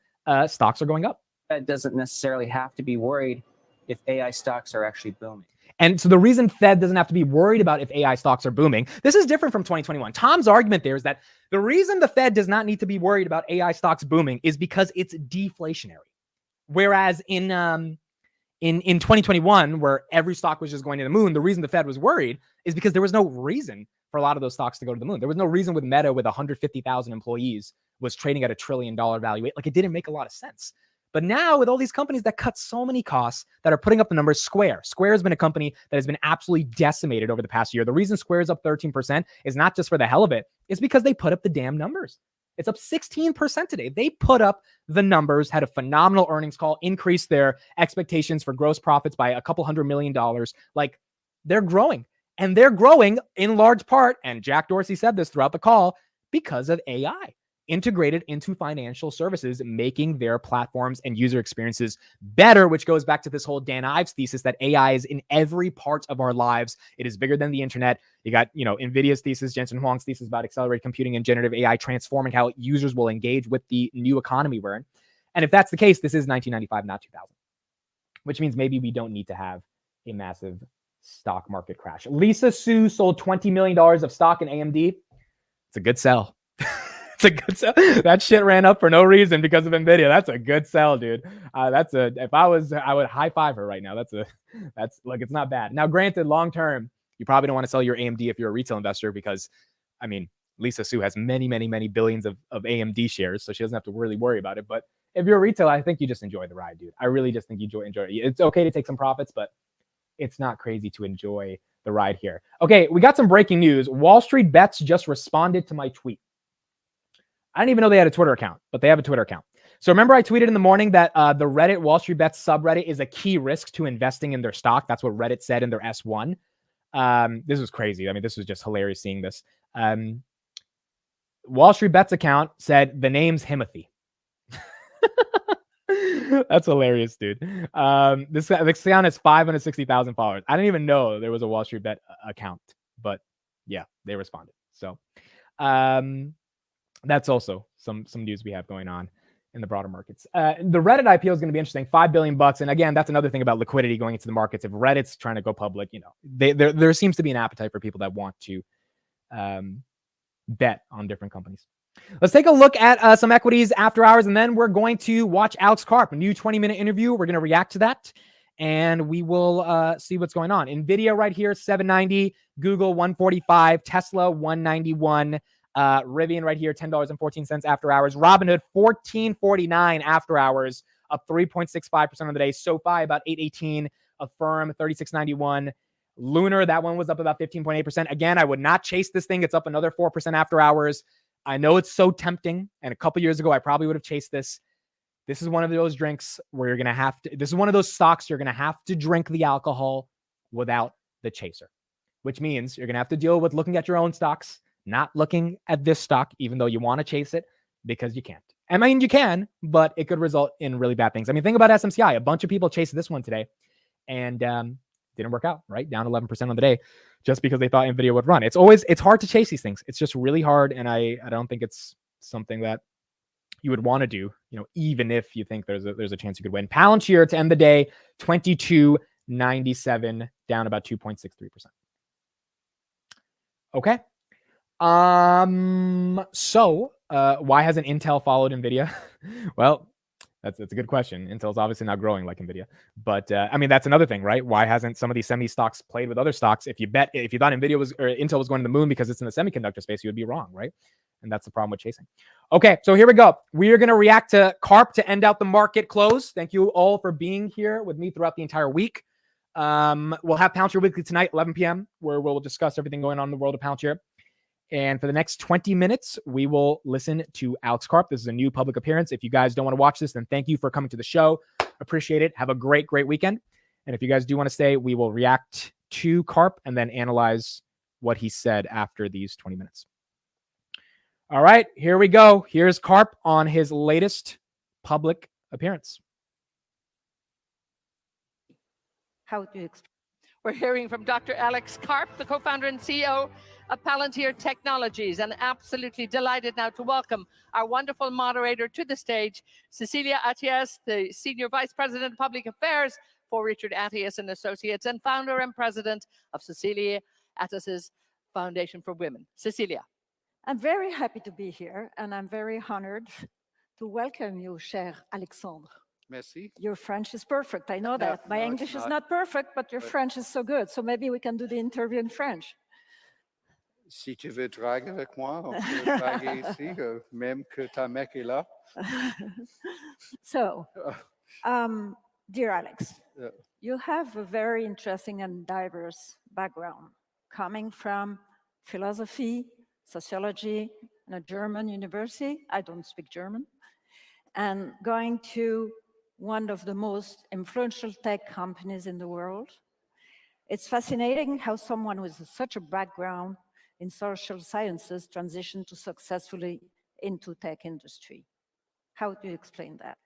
stocks are going up. Fed doesn't necessarily have to be worried if AI stocks are actually booming. And so the reason Fed doesn't have to be worried about if AI stocks are booming, this is different from 2021. Tom's argument there is that the reason the Fed does not need to be worried about AI stocks booming is because it's deflationary. Whereas in 2021, where every stock was just going to the moon, the reason the Fed was worried is because there was no reason for a lot of those stocks to go to the moon. There was no reason with Meta, with 150,000 employees, was trading at $1 trillion valuation. Like, it didn't make a lot of sense. But now with all these companies that cut so many costs, that are putting up the numbers, Square has been a company that has been absolutely decimated over the past year. The reason Square is up 13% is not just for the hell of it. It's because they put up the damn numbers. It's up 16% today. They put up the numbers, had a phenomenal earnings call, increased their expectations for gross profits by $200 million. Like, they're growing. And they're growing in large part, and Jack Dorsey said this throughout the call, because of AI integrated into financial services, making their platforms and user experiences better, which goes back to this whole Dan Ives thesis that AI is in every part of our lives. It is bigger than the internet. You got, NVIDIA's thesis, Jensen Huang's thesis about accelerated computing and generative AI transforming how users will engage with the new economy we're in. And if that's the case, this is 1995, not 2000, which means maybe we don't need to have a massive stock market crash. Lisa Su sold $20 million of stock in AMD. It's a good sell. It's a good sell. That shit ran up for no reason because of NVIDIA. That's a good sell, dude. I would high five her right now. That's it's not bad. Now, granted, long term, you probably don't want to sell your AMD if you're a retail investor because, I mean, Lisa Su has many, many, many billions of AMD shares, so she doesn't have to really worry about it. But if you're a retailer, I think you just enjoy the ride, dude. I really just think you enjoy it. It's okay to take some profits, but it's not crazy to enjoy the ride here. Okay, we got some breaking news. Wall Street Bets just responded to my tweet. I didn't even know they had a Twitter account, but they have a Twitter account. So remember I tweeted in the morning that the Reddit Wall Street Bets subreddit is a key risk to investing in their stock. That's what Reddit said in their S1. This was crazy. I mean, this was just hilarious seeing this. Wall Street Bets account said the name's Himothy. That's hilarious, dude. This account has 560,000 followers. I didn't even know there was a Wall Street Bet account, but yeah, they responded. So that's also some news we have going on in the broader markets. The Reddit IPO is going to be interesting. $5 billion. And again, that's another thing about liquidity going into the markets. If Reddit's trying to go public, you know, there seems to be an appetite for people that want to bet on different companies. Let's take a look at some equities after hours, and then we're going to watch Alex Karp, a new 20-minute interview. We're going to react to that, and we will see what's going on. NVIDIA right here, 790. Google, 145. Tesla, 191. Rivian right here, $10.14 after hours. Robinhood, $14.49 after hours, up 3.65% on the day. SoFi, about 8.18. Affirm, 36.91. Lunar, that one was up about 15.8%. Again, I would not chase this thing. It's up another 4% after hours. I know it's so tempting, and a couple years ago, I probably would have chased this. This is one of those drinks where you're going to have to, this is one of those stocks you're going to have to drink the alcohol without the chaser, which means you're going to have to deal with looking at your own stocks, not looking at this stock, even though you want to chase it, because you can't. I mean, you can, but it could result in really bad things. I mean, think about SMCI. A bunch of people chased this one today, and didn't work out, right? Down 11% on the day just because they thought NVIDIA would run. It's hard to chase these things. It's just really hard. And I don't think it's something that you would want to do, you know, even if you think there's a chance you could win. Palantir to end the day, 22.97, down about 2.63%. Okay. So why hasn't Intel followed NVIDIA? Well, that's a good question. Intel's obviously not growing like NVIDIA, but I mean, that's another thing, right? Why hasn't some of these semi stocks played with other stocks? If you thought NVIDIA was, or Intel was going to the moon because it's in the semiconductor space, you would be wrong, right? And that's the problem with chasing. Okay, so here we go. We are going to react to Karp to end out the market close. Thank you all for being here with me throughout the entire week. We'll have Palantir Weekly tonight, 11 p.m., where we'll discuss everything going on in the world of Palantir. And for the next 20 minutes, we will listen to Alex Karp. This is a new public appearance. If you guys don't want to watch this, then thank you for coming to the show. Appreciate it. Have a great, great weekend. And if you guys do want to stay, we will react to Karp and then analyze what he said after these 20 minutes. All right, here we go. Here's Karp on his latest public appearance. How do you explain? We're hearing from Dr. Alex Karp, the co-founder and CEO of Palantir Technologies, and absolutely delighted now to welcome our wonderful moderator to the stage, Cecilia Attias, the Senior Vice President of Public Affairs for Richard Attias and Associates, and founder and president of Cecilia Attias' Foundation for Women. Cecilia. I'm very happy to be here, and I'm very honored to welcome you, cher Alexandre. Merci. Your French is perfect, I know that. My English is not perfect, but your French is so good. So maybe we can do the interview in French. Si tu veux draguer avec moi, on peut draguer ici, même que ta mec est là. So, dear Alex, you have a very interesting and diverse background, coming from philosophy, sociology, and a German university. I don't speak German. And going to one of the most influential tech companies in the world. It's fascinating how someone with such a background in social sciences transitioned to successfully into tech industry. How do you explain that?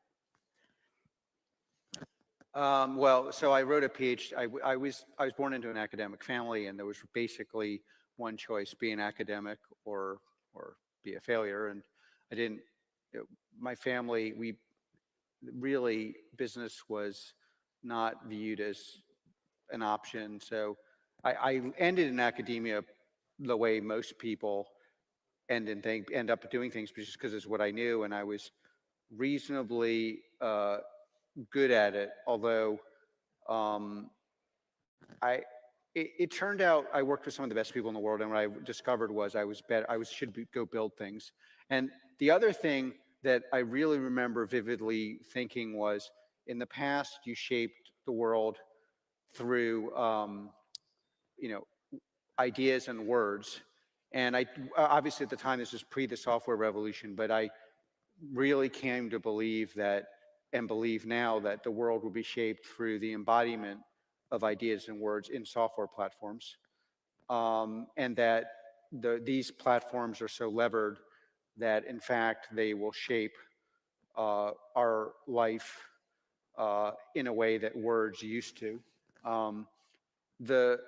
Well, so I wrote a PhD. I was born into an academic family, and there was basically one choice: be an academic or be a failure. And I didn't. My family, really, business was not viewed as an option. So I ended in academia the way most people end up doing things, just because it's what I knew, and I was reasonably good at it. Although it turned out I worked with some of the best people in the world, and what I discovered was go build things. And the other thing that I really remember vividly thinking was, in the past, you shaped the world through, ideas and words. And obviously at the time, this was pre the software revolution, but I really came to believe that, and believe now, that the world will be shaped through the embodiment of ideas and words in software platforms, and that these platforms are so levered that, in fact, they will shape our life in a way that words used to. The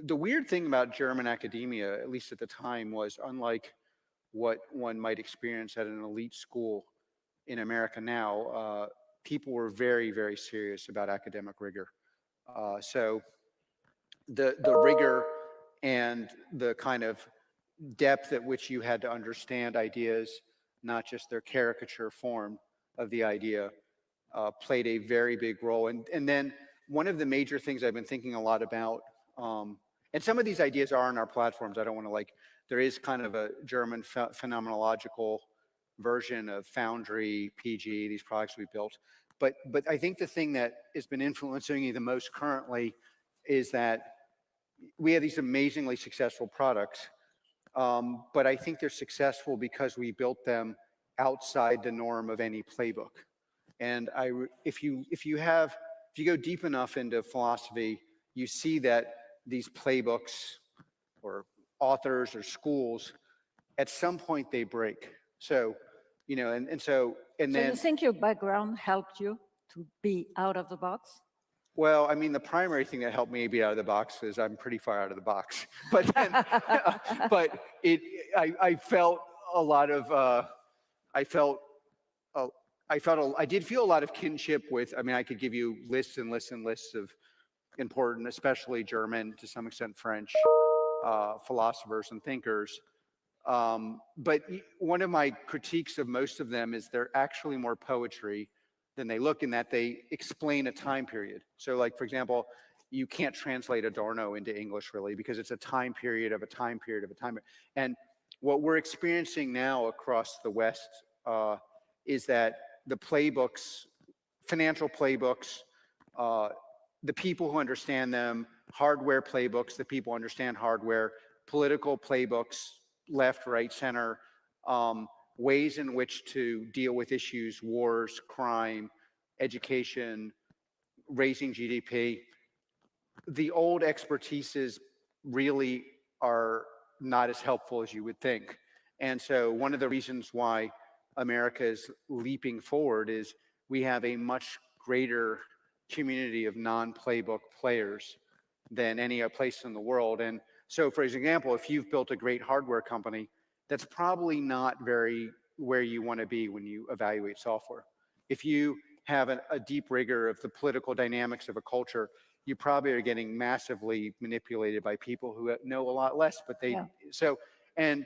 weird thing about German academia, at least at the time, was unlike what one might experience at an elite school in America now. People were very, very serious about academic rigor. So the rigor and the kind of depth at which you had to understand ideas, not just their caricature form of the idea, played a very big role. And then one of the major things I've been thinking a lot about, and some of these ideas are on our platforms. I don't want to there is kind of a German phenomenological version of Foundry, PG, these products we built. But I think the thing that has been influencing me the most currently is that we have these amazingly successful products, but I think they're successful because we built them outside the norm of any playbook. And if you go deep enough into philosophy, you see that these playbooks or authors or schools, at some point they break. So, so you think your background helped you to be out of the box? Well, I mean, the primary thing that helped me be out of the box is I'm pretty far out of the box. But then, I felt a lot of, I did feel a lot of kinship with, I mean, I could give you lists and lists and lists of important, especially German, to some extent French, philosophers and thinkers. But one of my critiques of most of them is they're actually more poetry than they look, in that they explain a time period. So for example, you can't translate Adorno into English really, because it's a time period of a time period of a time. And what we're experiencing now across the West is that the playbooks, financial playbooks, the people who understand them, hardware playbooks, the people who understand hardware, political playbooks, left, right, center, ways in which to deal with issues, wars, crime, education, raising GDP. The old expertises really are not as helpful as you would think. And so one of the reasons why America is leaping forward is we have a much greater community of non-playbook players than any other place in the world. And so, for example, if you've built a great hardware company, that's probably not very where you want to be when you evaluate software. If you have a deep rigor of the political dynamics of a culture, you probably are getting massively manipulated by people who know a lot less, but they, so, and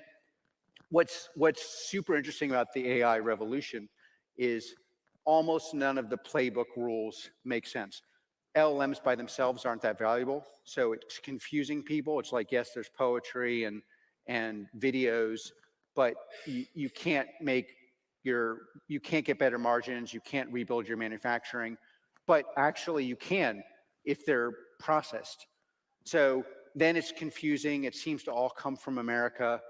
what's super interesting about the AI revolution is almost none of the playbook rules make sense. LLMs by themselves aren't that valuable, so it's confusing people. It's like, yes, there's poetry and videos, but you can't get better margins, you can't rebuild your manufacturing, but actually you can if they're processed. So then it's confusing. It seems to all come from America,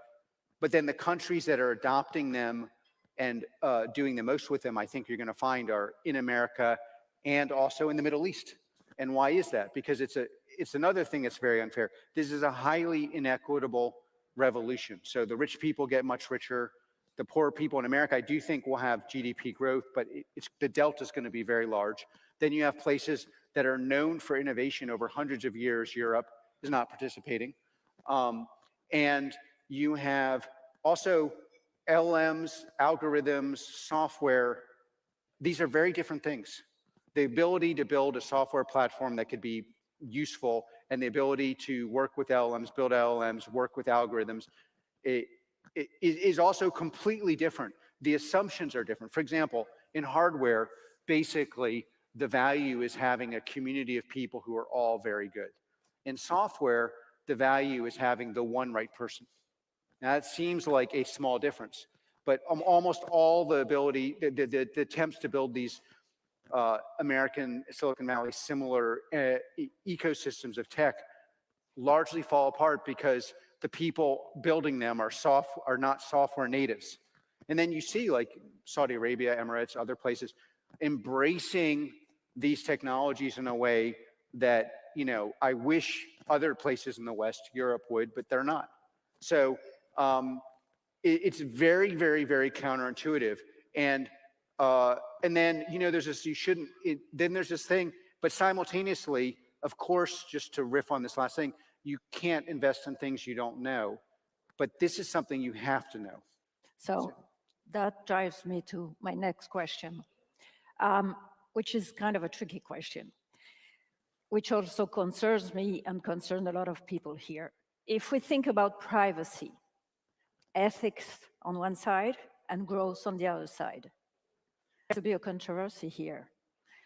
but then the countries that are adopting them and doing the most with them, I think you're going to find, are in America and also in the Middle East. And why is that? Because it's another thing that's very unfair. This is a highly inequitable revolution. So the rich people get much richer. The poor people in America, I do think, will have GDP growth, but the delta is going to be very large. Then you have places that are known for innovation over hundreds of years. Europe is not participating. And you have also LLMs, algorithms, software. These are very different things. The ability to build a software platform that could be useful, and the ability to work with LLMs, build LLMs, work with algorithms, it is also completely different. The assumptions are different. For example, in hardware, basically, the value is having a community of people who are all very good. In software, the value is having the one right person. Now, that seems like a small difference, but almost all the ability, the attempts to build these American Silicon Valley similar ecosystems of tech largely fall apart because the people building them are not software natives. And then you see like Saudi Arabia, Emirates, other places embracing these technologies in a way that, you know, I wish other places in the West, Europe would, but they're not. So it's very, very, very counterintuitive. And then, you know, there's this, then there's this thing, but simultaneously, of course, just to riff on this last thing, you can't invest in things you don't know, but this is something you have to know. So that drives me to my next question, which is kind of a tricky question, which also concerns me and concerns a lot of people here. If we think about privacy, ethics on one side and growth on the other side, there could be a controversy here.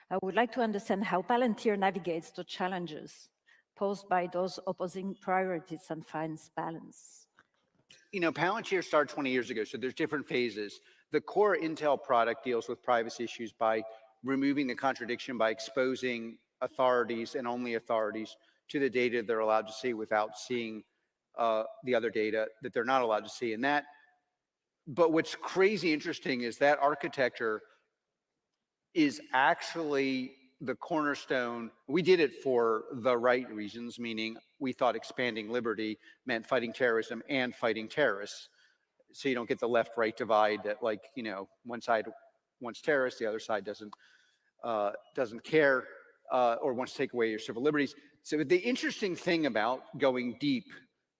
I would like to understand how Palantir navigates the challenges posed by those opposing priorities and finds balance. You know, Palantir started 20 years ago, so there's different phases. The core Intel product deals with privacy issues by removing the contradiction, by exposing authorities and only authorities to the data they're allowed to see without seeing the other data that they're not allowed to see. And that, but what's crazy interesting is that architecture is actually the cornerstone. We did it for the right reasons, meaning we thought expanding liberty meant fighting terrorism and fighting terrorists. So you don't get the left-right divide that, like, you know, one side wants terrorists, the other side doesn't care or wants to take away your civil liberties. So the interesting thing about going deep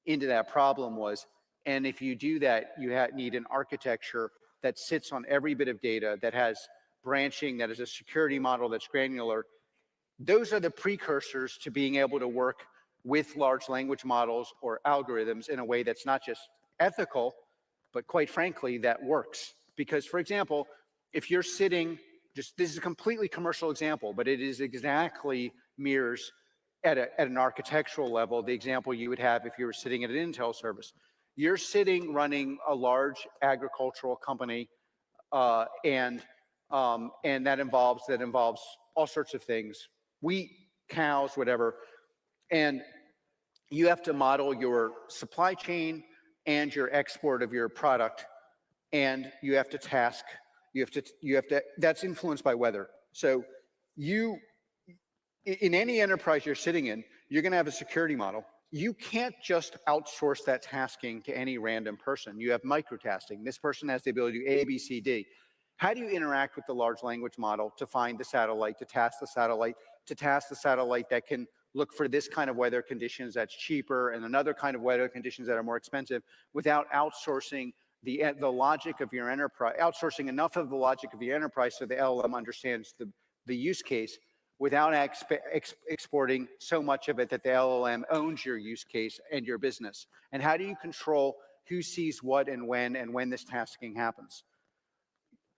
into that problem was, and if you do that, you need an architecture that sits on every bit of data, that has branching, that is a security model that's granular. Those are the precursors to being able to work with large language models or algorithms in a way that's not just ethical, but quite frankly, that works. Because, for example, if you're sitting, this is a completely commercial example, but it is exactly mirrors at an architectural level the example you would have if you were sitting at an Intel service. You're sitting running a large agricultural company, and that involves all sorts of things, wheat, cows, whatever. And you have to model your supply chain and your export of your product, and you have to task. That's influenced by weather. So in any enterprise you're sitting in, you're going to have a security model. You can't just outsource that tasking to any random person. You have microtasking. This person has the ability to do A, B, C, D. How do you interact with the large language model to find the satellite, to task the satellite, that can look for this kind of weather conditions that's cheaper and another kind of weather conditions that are more expensive, without outsourcing the logic of your enterprise, outsourcing enough of the logic of your enterprise so the LLM understands the use case, without exporting so much of it that the LLM owns your use case and your business? And how do you control who sees what and when this tasking happens?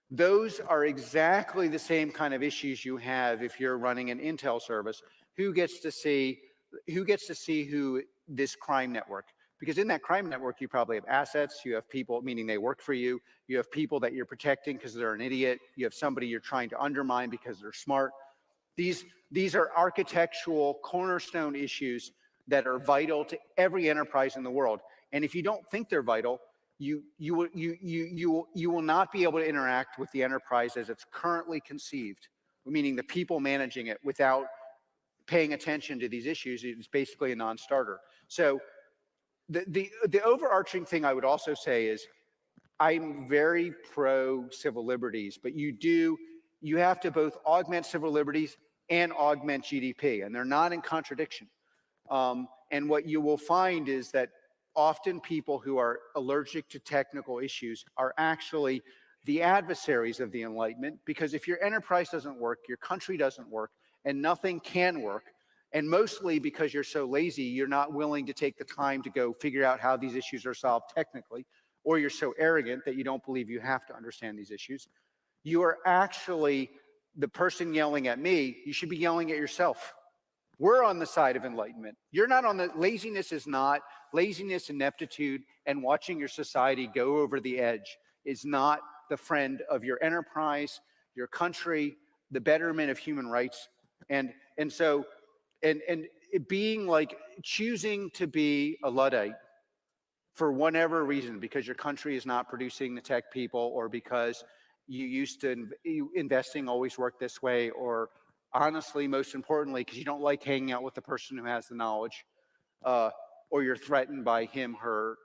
Those are exactly the same kind of issues you have if you're running an Intel service. Who gets to see who this crime network? Because in that crime network, you probably have assets, you have people, meaning they work for you, you have people that you're protecting because they're an idiot, you have somebody you're trying to undermine because they're smart. These are architectural cornerstone issues that are vital to every enterprise in the world. And if you don't think they're vital, you will not be able to interact with the enterprise as it's currently conceived, meaning the people managing it, without paying attention to these issues. It's basically a non-starter. So the overarching thing I would also say is, I'm very pro civil liberties, but you have to both augment civil liberties and augment GDP, and they're not in contradiction. And what you will find is that often people who are allergic to technical issues are actually the adversaries of the Enlightenment, because if your enterprise doesn't work, your country doesn't work, and nothing can work, and mostly because you're so lazy, you're not willing to take the time to go figure out how these issues are solved technically, or you're so arrogant that you don't believe you have to understand these issues, you are actually the person yelling at me, you should be yelling at yourself. We're on the side of enlightenment. You're not on the, laziness is not, laziness, ineptitude, and watching your society go over the edge is not the friend of your enterprise, your country, the betterment of human rights. And so it being like choosing to be a Luddite for whatever reason, because your country is not producing the tech people, or because you used to, investing always worked this way, or honestly, most importantly, because you don't like hanging out with the person who has the knowledge, or you're threatened by him, her,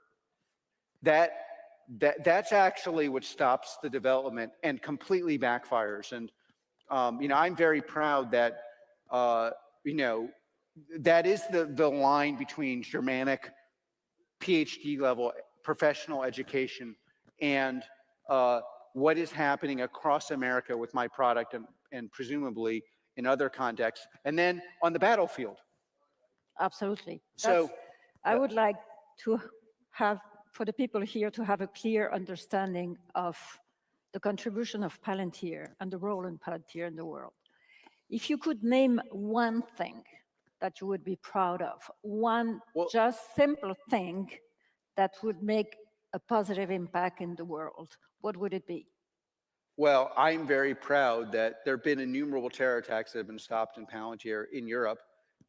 that's actually what stops the development and completely backfires. And I'm very proud that that is the line between Germanic PhD level professional education and what is happening across America with my product, and presumably in other contexts, and then on the battlefield. Absolutely. So I would like to have, for the people here, to have a clear understanding of the contribution of Palantir and the role in Palantir in the world. If you could name one thing that you would be proud of, one just simple thing that would make a positive impact in the world, what would it be? Well, I'm very proud that there have been innumerable terror attacks that have been stopped in Palantir in Europe.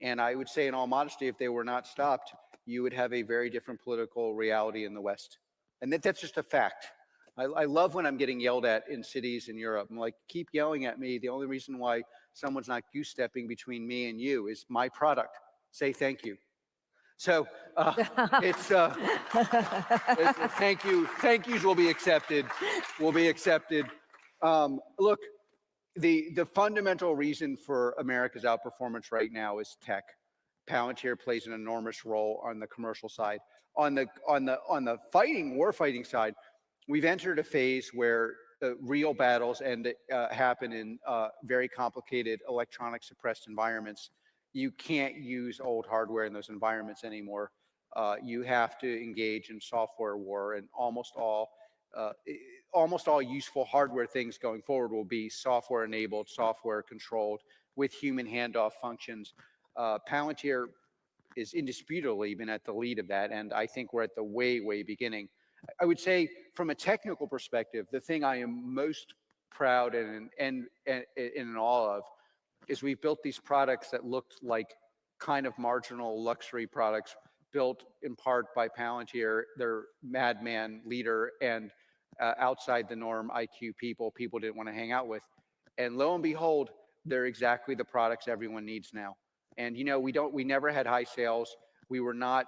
And I would say, in all modesty, if they were not stopped, you would have a very different political reality in the West. And that's just a fact. I love when I'm getting yelled at in cities in Europe. I'm like, keep yelling at me. The only reason why someone's not goose-stepping between me and you is my product. Say thank you. So it's thank you. Thank yous will be accepted. Will be accepted. Look, the fundamental reason for America's outperformance right now is tech. Palantir plays an enormous role on the commercial side. On the warfighting side, we've entered a phase where real battles happen in very complicated electronic suppressed environments. You can't use old hardware in those environments anymore. You have to engage in software war, and almost all useful hardware things going forward will be software enabled, software controlled, with human handoff functions. Palantir is indisputably been at the lead of that, and I think we're at the way beginning. I would say, from a technical perspective, the thing I am most proud and in awe of is we've built these products that looked like kind of marginal luxury products, built in part by Palantir, their madman leader, and outside the norm IQ people didn't want to hang out with. And lo and behold, they're exactly the products everyone needs now. And we never had high sales. We are not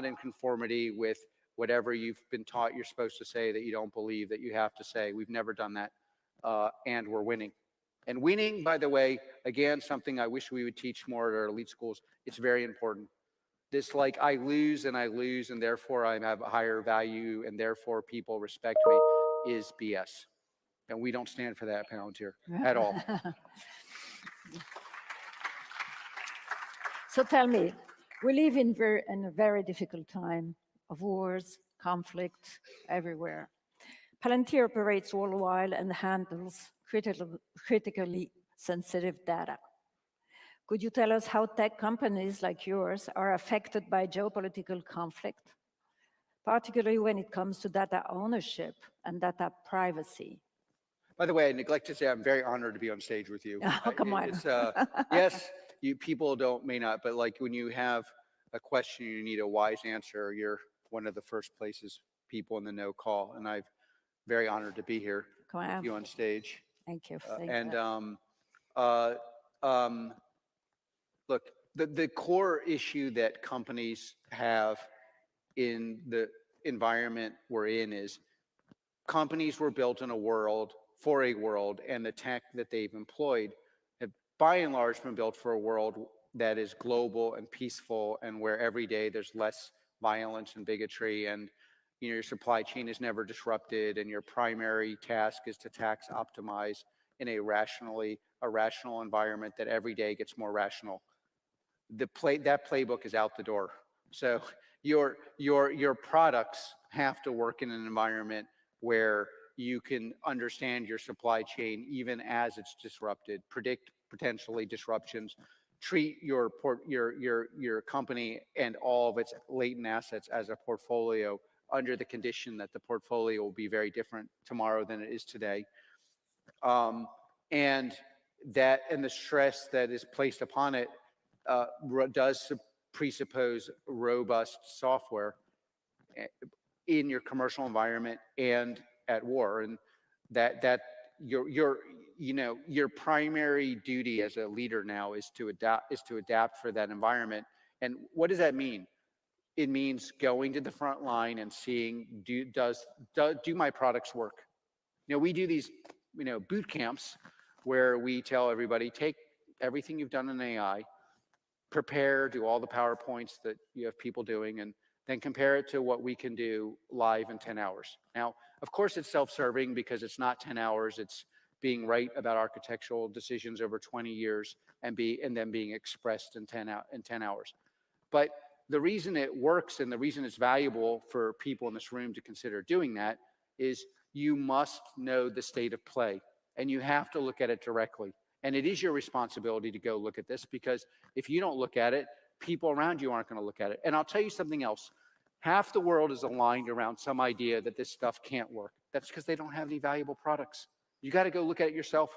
in conformity with whatever you've been taught you're supposed to say that you don't believe that you have to say. We've never done that. And we're winning. And winning, by the way, again, something I wish we would teach more at our elite schools. It's very important. This like I lose and therefore I have a higher value and therefore people respect me is BS. And we don't stand for that at Palantir at all. So tell me, we live in a very difficult time of wars, conflict everywhere. Palantir operates worldwide and handles critically sensitive data. Could you tell us how tech companies like yours are affected by geopolitical conflict, particularly when it comes to data ownership and data privacy? By the way, I neglect to say I'm very honored to be on stage with you. Oh, come on. Yes, people may not, but like when you have a question, you need a wise answer, you're one of the first places people in the know call. And I'm very honored to be here with you on stage. Thank you. Look, the core issue that companies have in the environment we're in is companies were built in a world, for a world, and the tech that they've employed have by and large been built for a world that is global and peaceful, and where every day there's less violence and bigotry, and your supply chain is never disrupted, and your primary task is to tax optimize in a rational environment that every day gets more rational. That playbook is out the door. So your products have to work in an environment where you can understand your supply chain even as it's disrupted, predict potentially disruptions, treat your company and all of its latent assets as a portfolio under the condition that the portfolio will be very different tomorrow than it is today. And the stress that is placed upon it does presuppose robust software in your commercial environment and at war, and that your primary duty as a leader now is to adapt for that environment. And what does that mean? It means going to the front line and seeing do my products work. We do these boot camps where we tell everybody, take everything you've done in AI, prepare, do all the PowerPoints that you have people doing, and then compare it to what we can do live in 10 hours. Now, of course, it's self-serving because it's not 10 hours. It's being right about architectural decisions over 20 years and then being expressed in 10 hours. But the reason it works and the reason it's valuable for people in this room to consider doing that is you must know the state of play, and you have to look at it directly. And it is your responsibility to go look at this, because if you don't look at it, people around you aren't going to look at it. And I'll tell you something else. Half the world is aligned around some idea that this stuff can't work. That's because they don't have any valuable products. You got to go look at it yourself.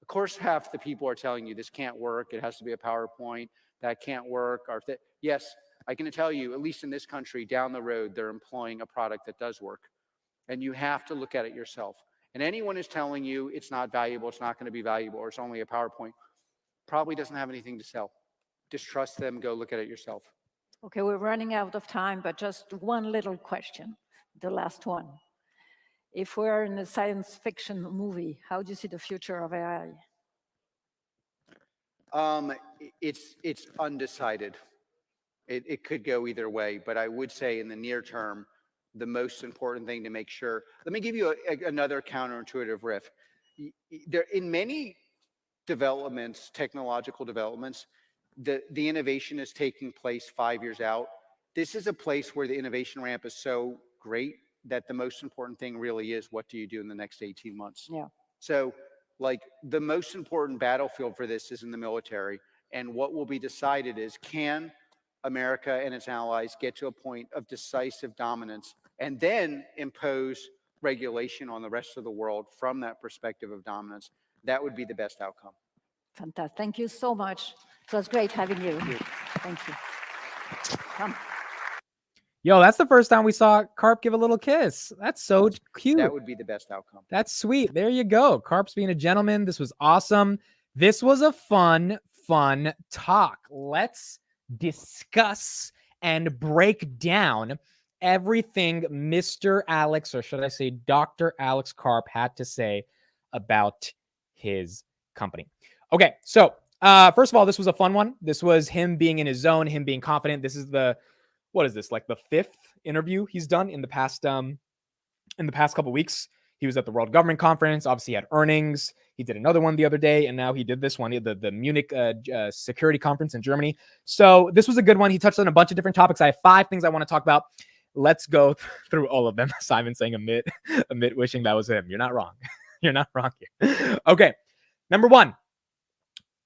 Of course, half the people are telling you this can't work. It has to be a PowerPoint. That can't work. Yes, I can tell you, at least in this country, down the road, they're employing a product that does work. And you have to look at it yourself. And anyone who's telling you it's not valuable, it's not going to be valuable, or it's only a PowerPoint, probably doesn't have anything to sell. Just trust them, go look at it yourself. Okay, we're running out of time, but just one little question, the last one. If we're in a science fiction movie, how do you see the future of AI? It's undecided. It could go either way, but I would say in the near term, the most important thing to make sure. Let me give you another counterintuitive riff. In many developments, technological developments, the innovation is taking place 5 years out. This is a place where the innovation ramp is so great that the most important thing really is, what do you do in the next 18 months? Yeah. So, like, the most important battlefield for this is in the military, and what will be decided is, can America and its allies get to a point of decisive dominance and then impose regulation on the rest of the world from that perspective of dominance? That would be the best outcome. Fantastic. Thank you so much. It was great having you. Thank you. Come. Yo, that's the first time we saw Karp give a little kiss. That's so cute. That would be the best outcome. That's sweet. There you go. Karp's being a gentleman. This was awesome. This was a fun talk. Let's discuss and break down everything Mr. Alex, or should I say Dr. Alex Karp, had to say about his company. Okay, so first of all, this was a fun one. This was him being in his zone, him being confident. This is what is this, like the 5th interview he's done in the past couple weeks. He was at the World Government Conference. Obviously, he had earnings. He did another one the other day, and now he did this one, the Munich Security Conference in Germany. So this was a good one. He touched on a bunch of different topics. I have 5 things I want to talk about. Let's go through all of them. Simon saying Amit wishing that was him. You're not wrong. You're not wrong here. Okay, number 1.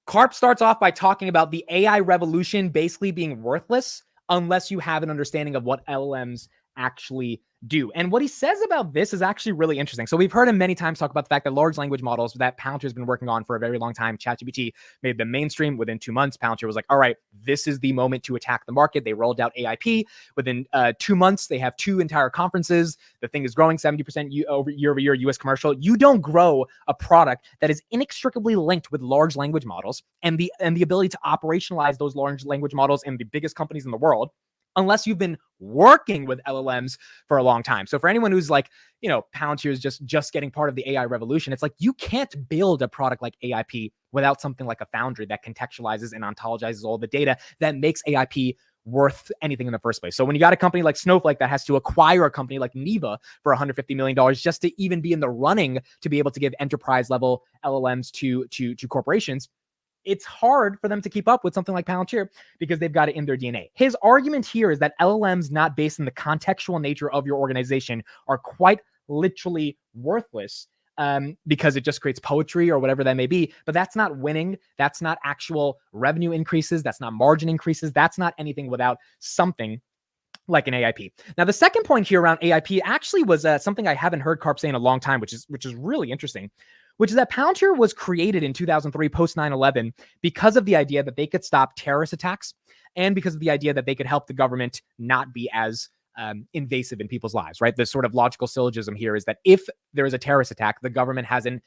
Karp starts off by talking about the AI revolution basically being worthless unless you have an understanding of what LLMs actually do. And what he says about this is actually really interesting. So we've heard him many times talk about the fact that large language models that Palantir has been working on for a very long time, ChatGPT made them mainstream within 2 months. Palantir was like, all right, this is the moment to attack the market. They rolled out AIP. Within 2 months, they have 2 entire conferences. The thing is growing 70% year over year, US commercial. You don't grow a product that is inextricably linked with large language models and the ability to operationalize those large language models in the biggest companies in the world unless you've been working with LLMs for a long time. So for anyone who's like, Palantir is just getting part of the AI revolution, it's like you can't build a product like AIP without something like a Foundry that contextualizes and ontologizes all the data that makes AIP worth anything in the first place. So when you got a company like Snowflake that has to acquire a company like Neva for $150 million just to even be in the running to be able to give enterprise level LLMs to corporations, it's hard for them to keep up with something like Palantir because they've got it in their DNA. His argument here is that LLMs not based on the contextual nature of your organization are quite literally worthless because it just creates poetry or whatever that may be. But that's not winning. That's not actual revenue increases. That's not margin increases. That's not anything without something like an AIP. Now, the second point here around AIP actually was something I haven't heard Karp say in a long time, which is really interesting, which is that Palantir was created in 2003 post 9/11 because of the idea that they could stop terrorist attacks and because of the idea that they could help the government not be as invasive in people's lives, right? The sort of logical syllogism here is that if there is a terrorist attack, the government has an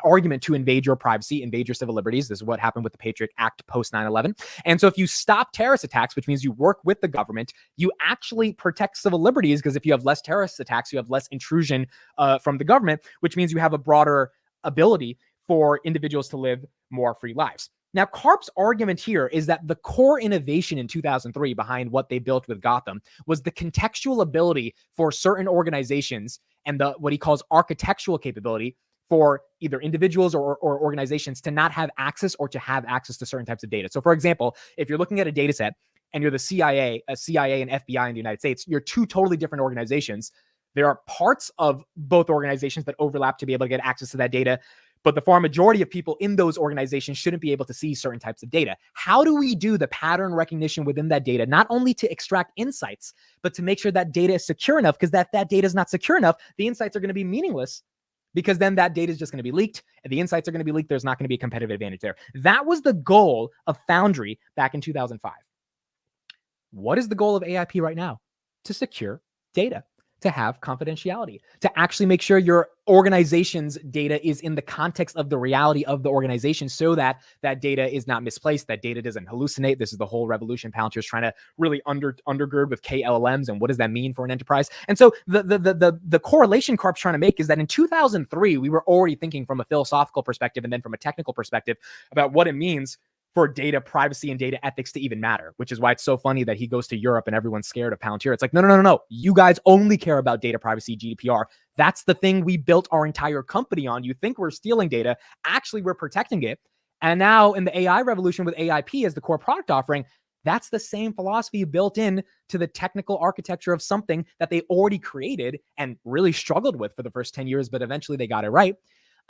argument to invade your privacy, invade your civil liberties. This is what happened with the Patriot Act post 9/11. And so if you stop terrorist attacks, which means you work with the government, you actually protect civil liberties, because if you have less terrorist attacks, you have less intrusion from the government, which means you have a broader ability for individuals to live more free lives. Now, Karp's argument here is that the core innovation in 2003 behind what they built with Gotham was the contextual ability for certain organizations and the what he calls architectural capability for either individuals or organizations to not have access or to have access to certain types of data. So, for example, if you're looking at a data set and you're the CIA and FBI in the United States, you're two totally different organizations. There are parts of both organizations that overlap to be able to get access to that data, but the far majority of people in those organizations shouldn't be able to see certain types of data. How do we do the pattern recognition within that data, not only to extract insights, but to make sure that data is secure enough? Because that data is not secure enough, the insights are going to be meaningless, because then that data is just going to be leaked and the insights are going to be leaked. There's not going to be a competitive advantage there. That was the goal of Foundry back in 2005. What is the goal of AIP right now? To secure data, to have confidentiality, to actually make sure your organization's data is in the context of the reality of the organization, so that that data is not misplaced, that data doesn't hallucinate. This is the whole revolution Palantir is trying to really undergird with KLLMs, and what does that mean for an enterprise? And so the correlation Karp's trying to make is that in 2003, we were already thinking from a philosophical perspective and then from a technical perspective about what it means for data privacy and data ethics to even matter, which is why it's so funny that he goes to Europe and everyone's scared of Palantir. It's like, no. You guys only care about data privacy, GDPR. That's the thing we built our entire company on. You think we're stealing data. Actually, we're protecting it. And now in the AI revolution with AIP as the core product offering, that's the same philosophy built in to the technical architecture of something that they already created and really struggled with for the first 10 years, but eventually they got it right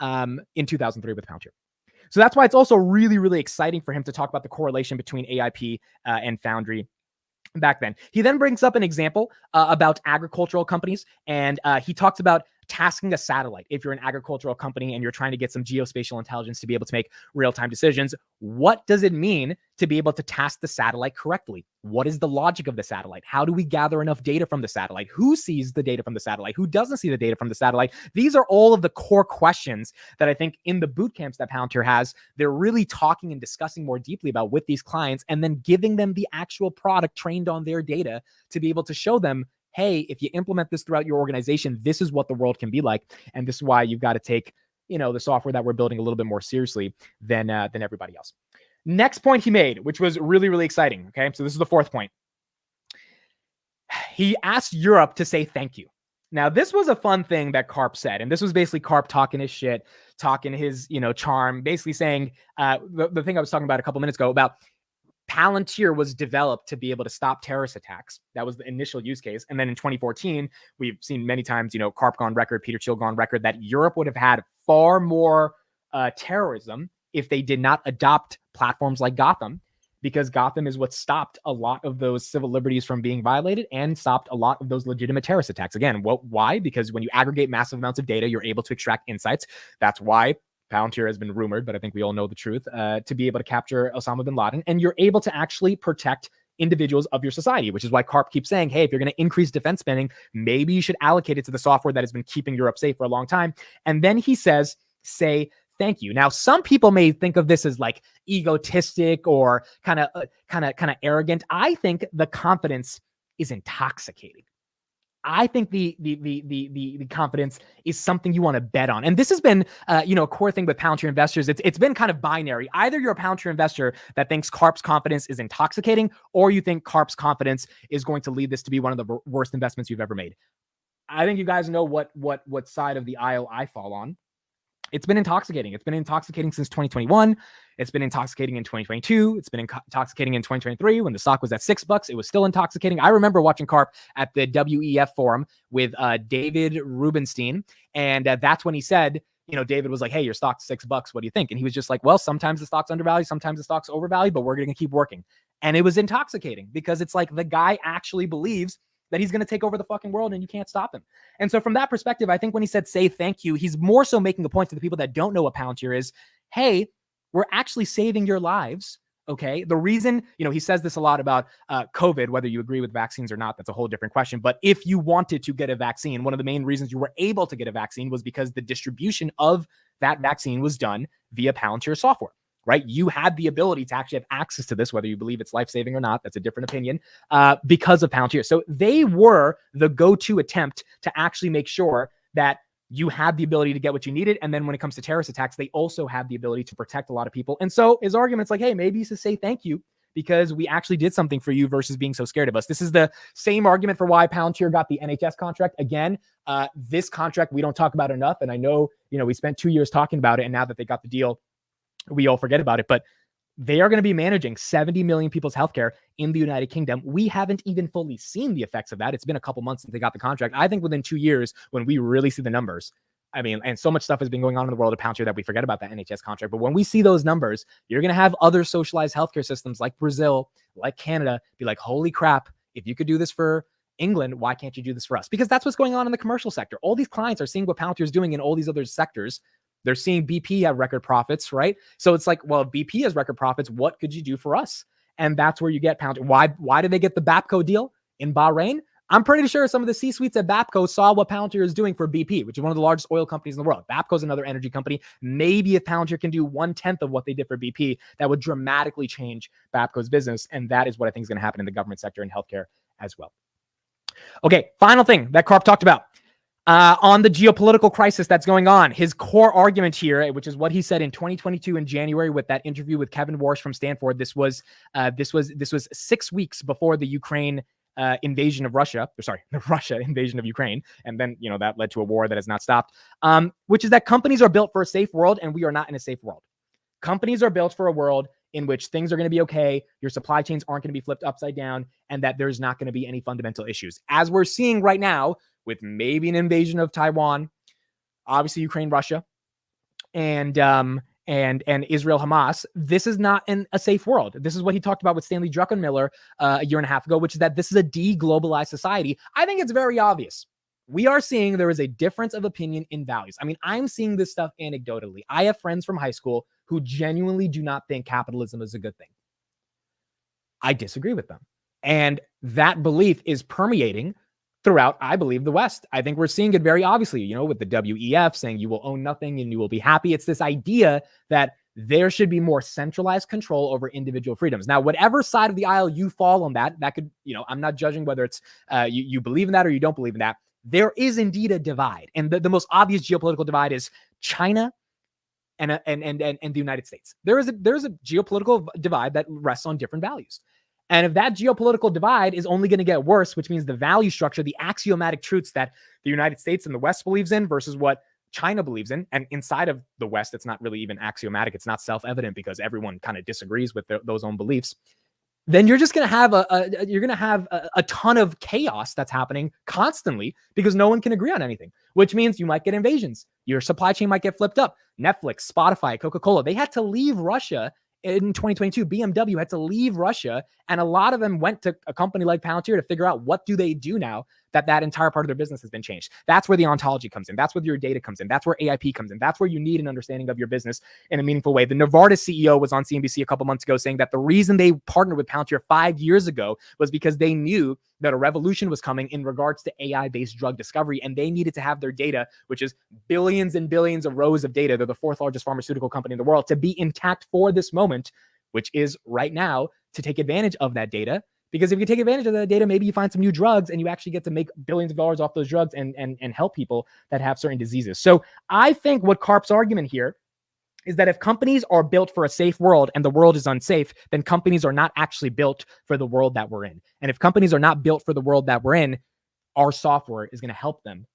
in 2003 with Palantir. So that's why it's also really, really exciting for him to talk about the correlation between AIP and Foundry back then. He then brings up an example about agricultural companies, and he talks about tasking a satellite. If you're an agricultural company and you're trying to get some geospatial intelligence to be able to make real-time decisions, what does it mean to be able to task the satellite correctly? What is the logic of the satellite? How do we gather enough data from the satellite? Who sees the data from the satellite? Who doesn't see the data from the satellite? These are all of the core questions that I think in the boot camps that Palantir has, they're really talking and discussing more deeply about with these clients, and then giving them the actual product trained on their data to be able to show them, hey, if you implement this throughout your organization, this is what the world can be like. And this is why you've got to take, the software that we're building a little bit more seriously than everybody else. Next point he made, which was really, really exciting. Okay. So this is the fourth point. He asked Europe to say thank you. Now, this was a fun thing that Karp said. And this was basically Karp talking his shit, talking his, charm, basically saying the thing I was talking about a couple minutes ago about Palantir was developed to be able to stop terrorist attacks. That was the initial use case. And then in 2014, we've seen many times, Karp gone record, Peter Thiel gone record, that Europe would have had far more terrorism if they did not adopt platforms like Gotham, because Gotham is what stopped a lot of those civil liberties from being violated and stopped a lot of those legitimate terrorist attacks. Again, why? Because when you aggregate massive amounts of data, you're able to extract insights. That's why Palantir has been rumored, but I think we all know the truth, to be able to capture Osama bin Laden. And you're able to actually protect individuals of your society, which is why Karp keeps saying, hey, if you're going to increase defense spending, maybe you should allocate it to the software that has been keeping Europe safe for a long time. And then he says, say thank you. Now, some people may think of this as like egotistic or kind of arrogant. I think the confidence is intoxicating. I think the confidence is something you want to bet on. And this has been, a core thing with Palantir investors. It's been kind of binary. Either you're a Palantir investor that thinks Karp's confidence is intoxicating, or you think Karp's confidence is going to lead this to be one of the worst investments you've ever made. I think you guys know what side of the aisle I fall on. It's been intoxicating. It's been intoxicating since 2021. It's been intoxicating in 2022. It's been intoxicating in 2023 when the stock was at $6. It was still intoxicating. I remember watching Karp at the WEF forum with David Rubenstein. And that's when he said, David was like, hey, your stock's $6. What do you think? And he was just like, well, sometimes the stock's undervalued, sometimes the stock's overvalued, but we're going to keep working. And it was intoxicating because it's like the guy actually believes that he's going to take over the fucking world and you can't stop him. And so from that perspective, I think when he said, say thank you, he's more so making a point to the people that don't know what Palantir is. Hey, we're actually saving your lives. Okay. The reason, he says this a lot about COVID, whether you agree with vaccines or not, that's a whole different question. But if you wanted to get a vaccine, one of the main reasons you were able to get a vaccine was because the distribution of that vaccine was done via Palantir software. Right? You had the ability to actually have access to this, whether you believe it's life-saving or not. That's a different opinion, because of Palantir. So they were the go-to attempt to actually make sure that you had the ability to get what you needed. And then when it comes to terrorist attacks, they also have the ability to protect a lot of people. And so his argument's like, hey, maybe you should say thank you because we actually did something for you versus being so scared of us. This is the same argument for why Palantir got the NHS contract. Again, this contract we don't talk about enough. And I know, we spent 2 years talking about it. And now that they got the deal, we all forget about it, but they are going to be managing 70 million people's healthcare in the United Kingdom. We haven't even fully seen the effects of that. It's been a couple months since they got the contract. I think within 2 years, when we really see the numbers, and so much stuff has been going on in the world of Palantir that we forget about that NHS contract. But when we see those numbers, you're going to have other socialized healthcare systems like Brazil, like Canada, be like, holy crap, if you could do this for England, why can't you do this for us? Because that's what's going on in the commercial sector. All these clients are seeing what Palantir is doing in all these other sectors. They're seeing BP have record profits, right? So it's like, well, if BP has record profits, what could you do for us? And that's where you get Palantir. Why did they get the Bapco deal in Bahrain? I'm pretty sure some of the C-suites at Bapco saw what Palantir is doing for BP, which is one of the largest oil companies in the world. Bapco is another energy company. Maybe if Palantir can do 1/10 of what they did for BP, that would dramatically change Bapco's business. And that is what I think is going to happen in the government sector and healthcare as well. Okay, final thing that Karp talked about. On the geopolitical crisis that's going on, his core argument here, which is what he said in 2022 in January with that interview with Kevin Warsh from Stanford. This was 6 weeks before the Ukraine invasion of Russia. The Russia invasion of Ukraine, and then that led to a war that has not stopped. Which is that companies are built for a safe world, and we are not in a safe world. Companies are built for a world in which things are going to be okay, your supply chains aren't going to be flipped upside down, and that there's not going to be any fundamental issues. As we're seeing right now, with maybe an invasion of Taiwan, obviously Ukraine, Russia, and Israel, Hamas, this is not a safe world. This is what he talked about with Stanley Druckenmiller a year and a half ago, which is that this is a de-globalized society. I think it's very obvious. We are seeing there is a difference of opinion in values. I'm seeing this stuff anecdotally. I have friends from high school who genuinely do not think capitalism is a good thing. I disagree with them. And that belief is permeating throughout, I believe, the West. I think we're seeing it very obviously, with the WEF saying you will own nothing and you will be happy. It's this idea that there should be more centralized control over individual freedoms. Now, whatever side of the aisle you fall on that could, I'm not judging whether it's you believe in that or you don't believe in that. There is indeed a divide. And the most obvious geopolitical divide is China and the United States. There's a geopolitical divide that rests on different values. And if that geopolitical divide is only going to get worse, which means the value structure, the axiomatic truths that the United States and the West believes in versus what China believes in, and inside of the West, it's not really even axiomatic. It's not self-evident because everyone kind of disagrees with those own beliefs. Then you're just going to have a ton of chaos that's happening constantly because no one can agree on anything, which means you might get invasions. Your supply chain might get flipped up. Netflix, Spotify, Coca-Cola, they had to leave Russia in 2022. BMW had to leave Russia, and a lot of them went to a company like Palantir to figure out what do they do now that entire part of their business has been changed. That's where the ontology comes in. That's where your data comes in. That's where AIP comes in. That's where you need an understanding of your business in a meaningful way. The Novartis CEO was on CNBC a couple months ago saying that the reason they partnered with Palantir 5 years ago was because they knew that a revolution was coming in regards to AI-based drug discovery, and they needed to have their data, which is billions and billions of rows of data. They're the fourth largest pharmaceutical company in the world, to be intact for this moment, which is right now, to take advantage of that data. Because if you take advantage of that data, maybe you find some new drugs and you actually get to make billions of dollars off those drugs and help people that have certain diseases. So I think what Karp's argument here is that if companies are built for a safe world and the world is unsafe, then companies are not actually built for the world that we're in. And if companies are not built for the world that we're in, our software is going to help them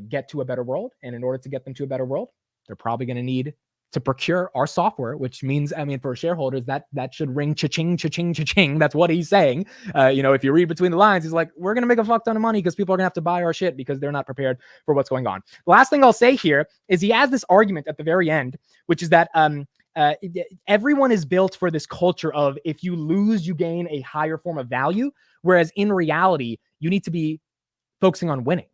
get to a better world. And in order to get them to a better world, they're probably going to need to procure our software, which means, I mean, for shareholders, that should ring cha-ching, cha-ching, cha-ching. That's what he's saying. If you read between the lines, he's like, we're going to make a fuck ton of money because people are going to have to buy our shit because they're not prepared for what's going on. The last thing I'll say here is he has this argument at the very end, which is that everyone is built for this culture of if you lose, you gain a higher form of value. Whereas in reality, you need to be focusing on winning.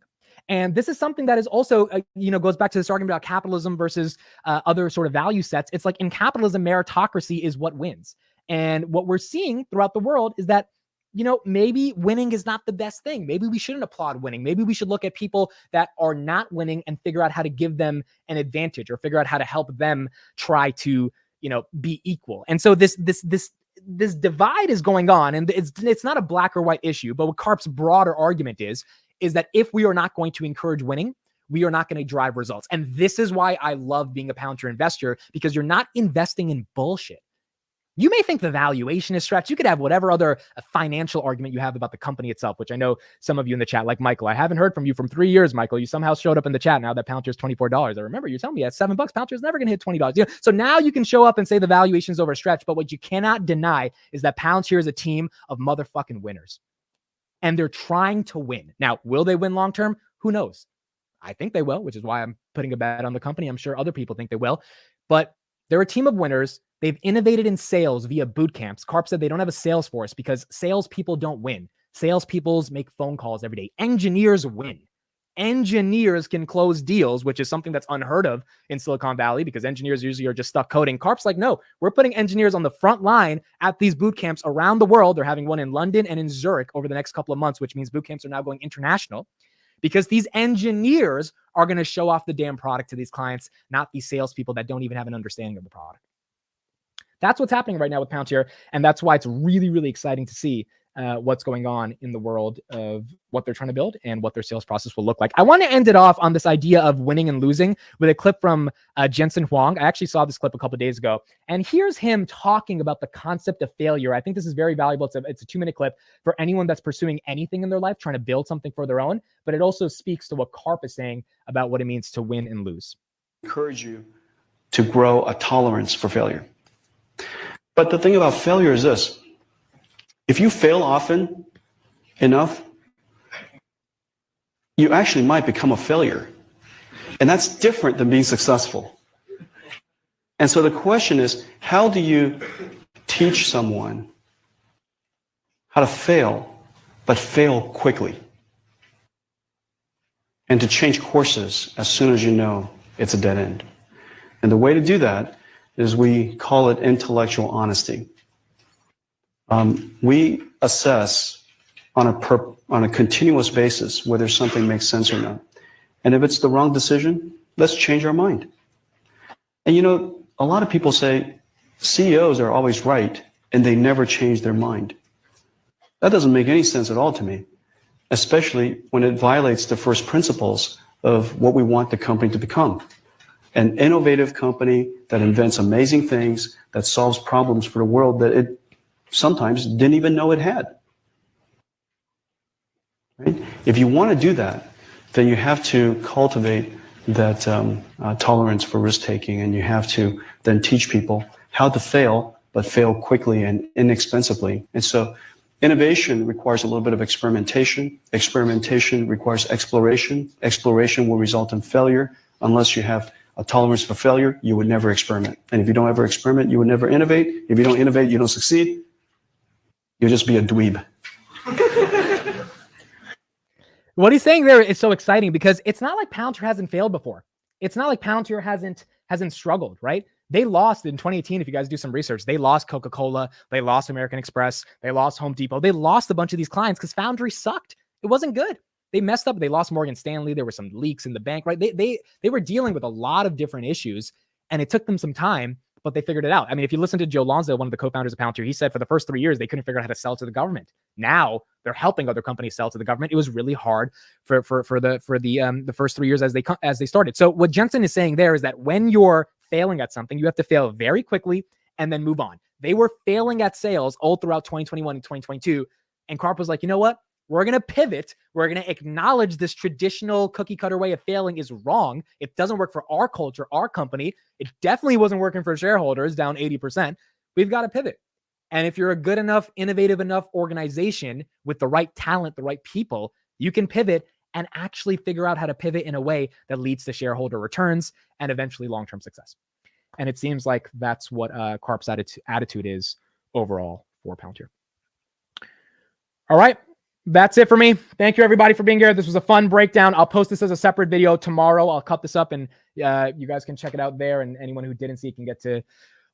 And this is something that is also, goes back to this argument about capitalism versus other sort of value sets. It's like in capitalism, meritocracy is what wins. And what we're seeing throughout the world is that, maybe winning is not the best thing. Maybe we shouldn't applaud winning. Maybe we should look at people that are not winning and figure out how to give them an advantage or figure out how to help them try to, be equal. And so this divide is going on, and it's not a black or white issue, but what Karp's broader argument is that if we are not going to encourage winning, we are not going to drive results. And this is why I love being a Palantir investor, because you're not investing in bullshit. You may think the valuation is stretched. You could have whatever other financial argument you have about the company itself, which I know some of you in the chat, like Michael, I haven't heard from you from 3 years, Michael. You somehow showed up in the chat now that Palantir is $24. I remember you telling me at $7, Palantir is never going to hit $20. So now you can show up and say the valuation is overstretched. But what you cannot deny is that Palantir is a team of motherfucking winners. And they're trying to win. Now, will they win long-term? Who knows? I think they will, which is why I'm putting a bet on the company. I'm sure other people think they will. But they're a team of winners. They've innovated in sales via boot camps. Karp said they don't have a sales force because salespeople don't win. Salespeople make phone calls every day. Engineers win. Engineers can close deals, which is something that's unheard of in Silicon Valley because engineers usually are just stuck coding. Karp's like, no, we're putting engineers on the front line at these boot camps around the world. They're having one in London and in Zurich over the next couple of months, which means boot camps are now going international because these engineers are going to show off the damn product to these clients, not these salespeople that don't even have an understanding of the product. That's what's happening right now with Palantir, and that's why it's really, really exciting to see what's going on in the world of what they're trying to build and what their sales process will look like. I want to end it off on this idea of winning and losing with a clip from Jensen Huang. I actually saw this clip a couple of days ago, and here's him talking about the concept of failure. I think this is very valuable. It's a 2-minute clip for anyone that's pursuing anything in their life, trying to build something for their own, but it also speaks to what Karp is saying about what it means to win and lose. Encourage you to grow a tolerance for failure. But the thing about failure is this: if you fail often enough, you actually might become a failure. And that's different than being successful. And so the question is, how do you teach someone how to fail, but fail quickly? And to change courses as soon as you know it's a dead end. And the way to do that is we call it intellectual honesty. We assess on a continuous basis whether something makes sense or not. And if it's the wrong decision, let's change our mind. And a lot of people say CEOs are always right and they never change their mind. That doesn't make any sense at all to me, especially when it violates the first principles of what we want the company to become. An innovative company that invents amazing things, that solves problems for the world that it sometimes didn't even know it had. Right? If you want to do that, then you have to cultivate that tolerance for risk-taking, and you have to then teach people how to fail, but fail quickly and inexpensively. And so innovation requires a little bit of experimentation. Experimentation requires exploration. Exploration will result in failure. Unless you have a tolerance for failure, you would never experiment. And if you don't ever experiment, you would never innovate. If you don't innovate, you don't succeed. You'll just be a dweeb. What he's saying there is so exciting because it's not like Palantir hasn't failed before. It's not like Palantir hasn't struggled, right? They lost in 2018. If you guys do some research, they lost Coca-Cola, they lost American Express, they lost Home Depot. They lost a bunch of these clients because Foundry sucked. It wasn't good. They messed up. They lost Morgan Stanley. There were some leaks in the bank, right? They were dealing with a lot of different issues, and it took them some time, but they figured it out. I mean, if you listen to Joe Lonzo, one of the co-founders of Palantir, he said for the first 3 years, they couldn't figure out how to sell to the government. Now they're helping other companies sell to the government. It was really hard for the first 3 years as they started. So what Jensen is saying there is that when you're failing at something, you have to fail very quickly and then move on. They were failing at sales all throughout 2021 and 2022. And Karp was like, you know what? We're going to pivot. We're going to acknowledge this traditional cookie cutter way of failing is wrong. It doesn't work for our culture, our company. It definitely wasn't working for shareholders, down 80%. We've got to pivot. And if you're a good enough, innovative enough organization with the right talent, the right people, you can pivot and actually figure out how to pivot in a way that leads to shareholder returns and eventually long-term success. And it seems like that's what Karp's attitude is overall for Palantir. All right. That's it for me. Thank you, everybody, for being here. This was a fun breakdown. I'll post this as a separate video tomorrow. I'll cut this up, and you guys can check it out there. And anyone who didn't see it can get to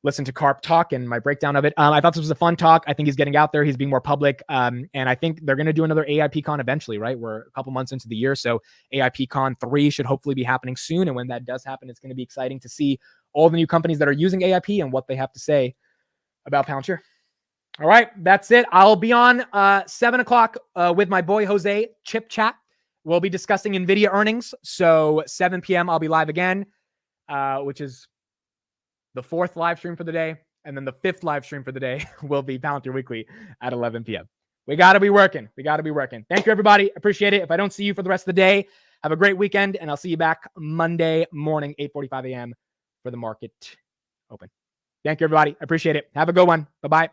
listen to Karp talk and my breakdown of it. I thought this was a fun talk. I think he's getting out there. He's being more public. And I think they're going to do another AIPCon eventually, right? We're a couple months into the year. So AIPCon 3 should hopefully be happening soon. And when that does happen, it's going to be exciting to see all the new companies that are using AIP and what they have to say about Palantir. All right, that's it. I'll be on 7 o'clock with my boy Jose, Chip Chat. We'll be discussing NVIDIA earnings. So 7 p.m. I'll be live again, which is the 4th live stream for the day. And then the 5th live stream for the day will be Palantir Weekly at 11 p.m. We got to be working. We got to be working. Thank you, everybody. Appreciate it. If I don't see you for the rest of the day, have a great weekend. And I'll see you back Monday morning, 8:45 a.m. for the market open. Thank you, everybody. Appreciate it. Have a good one. Bye-bye.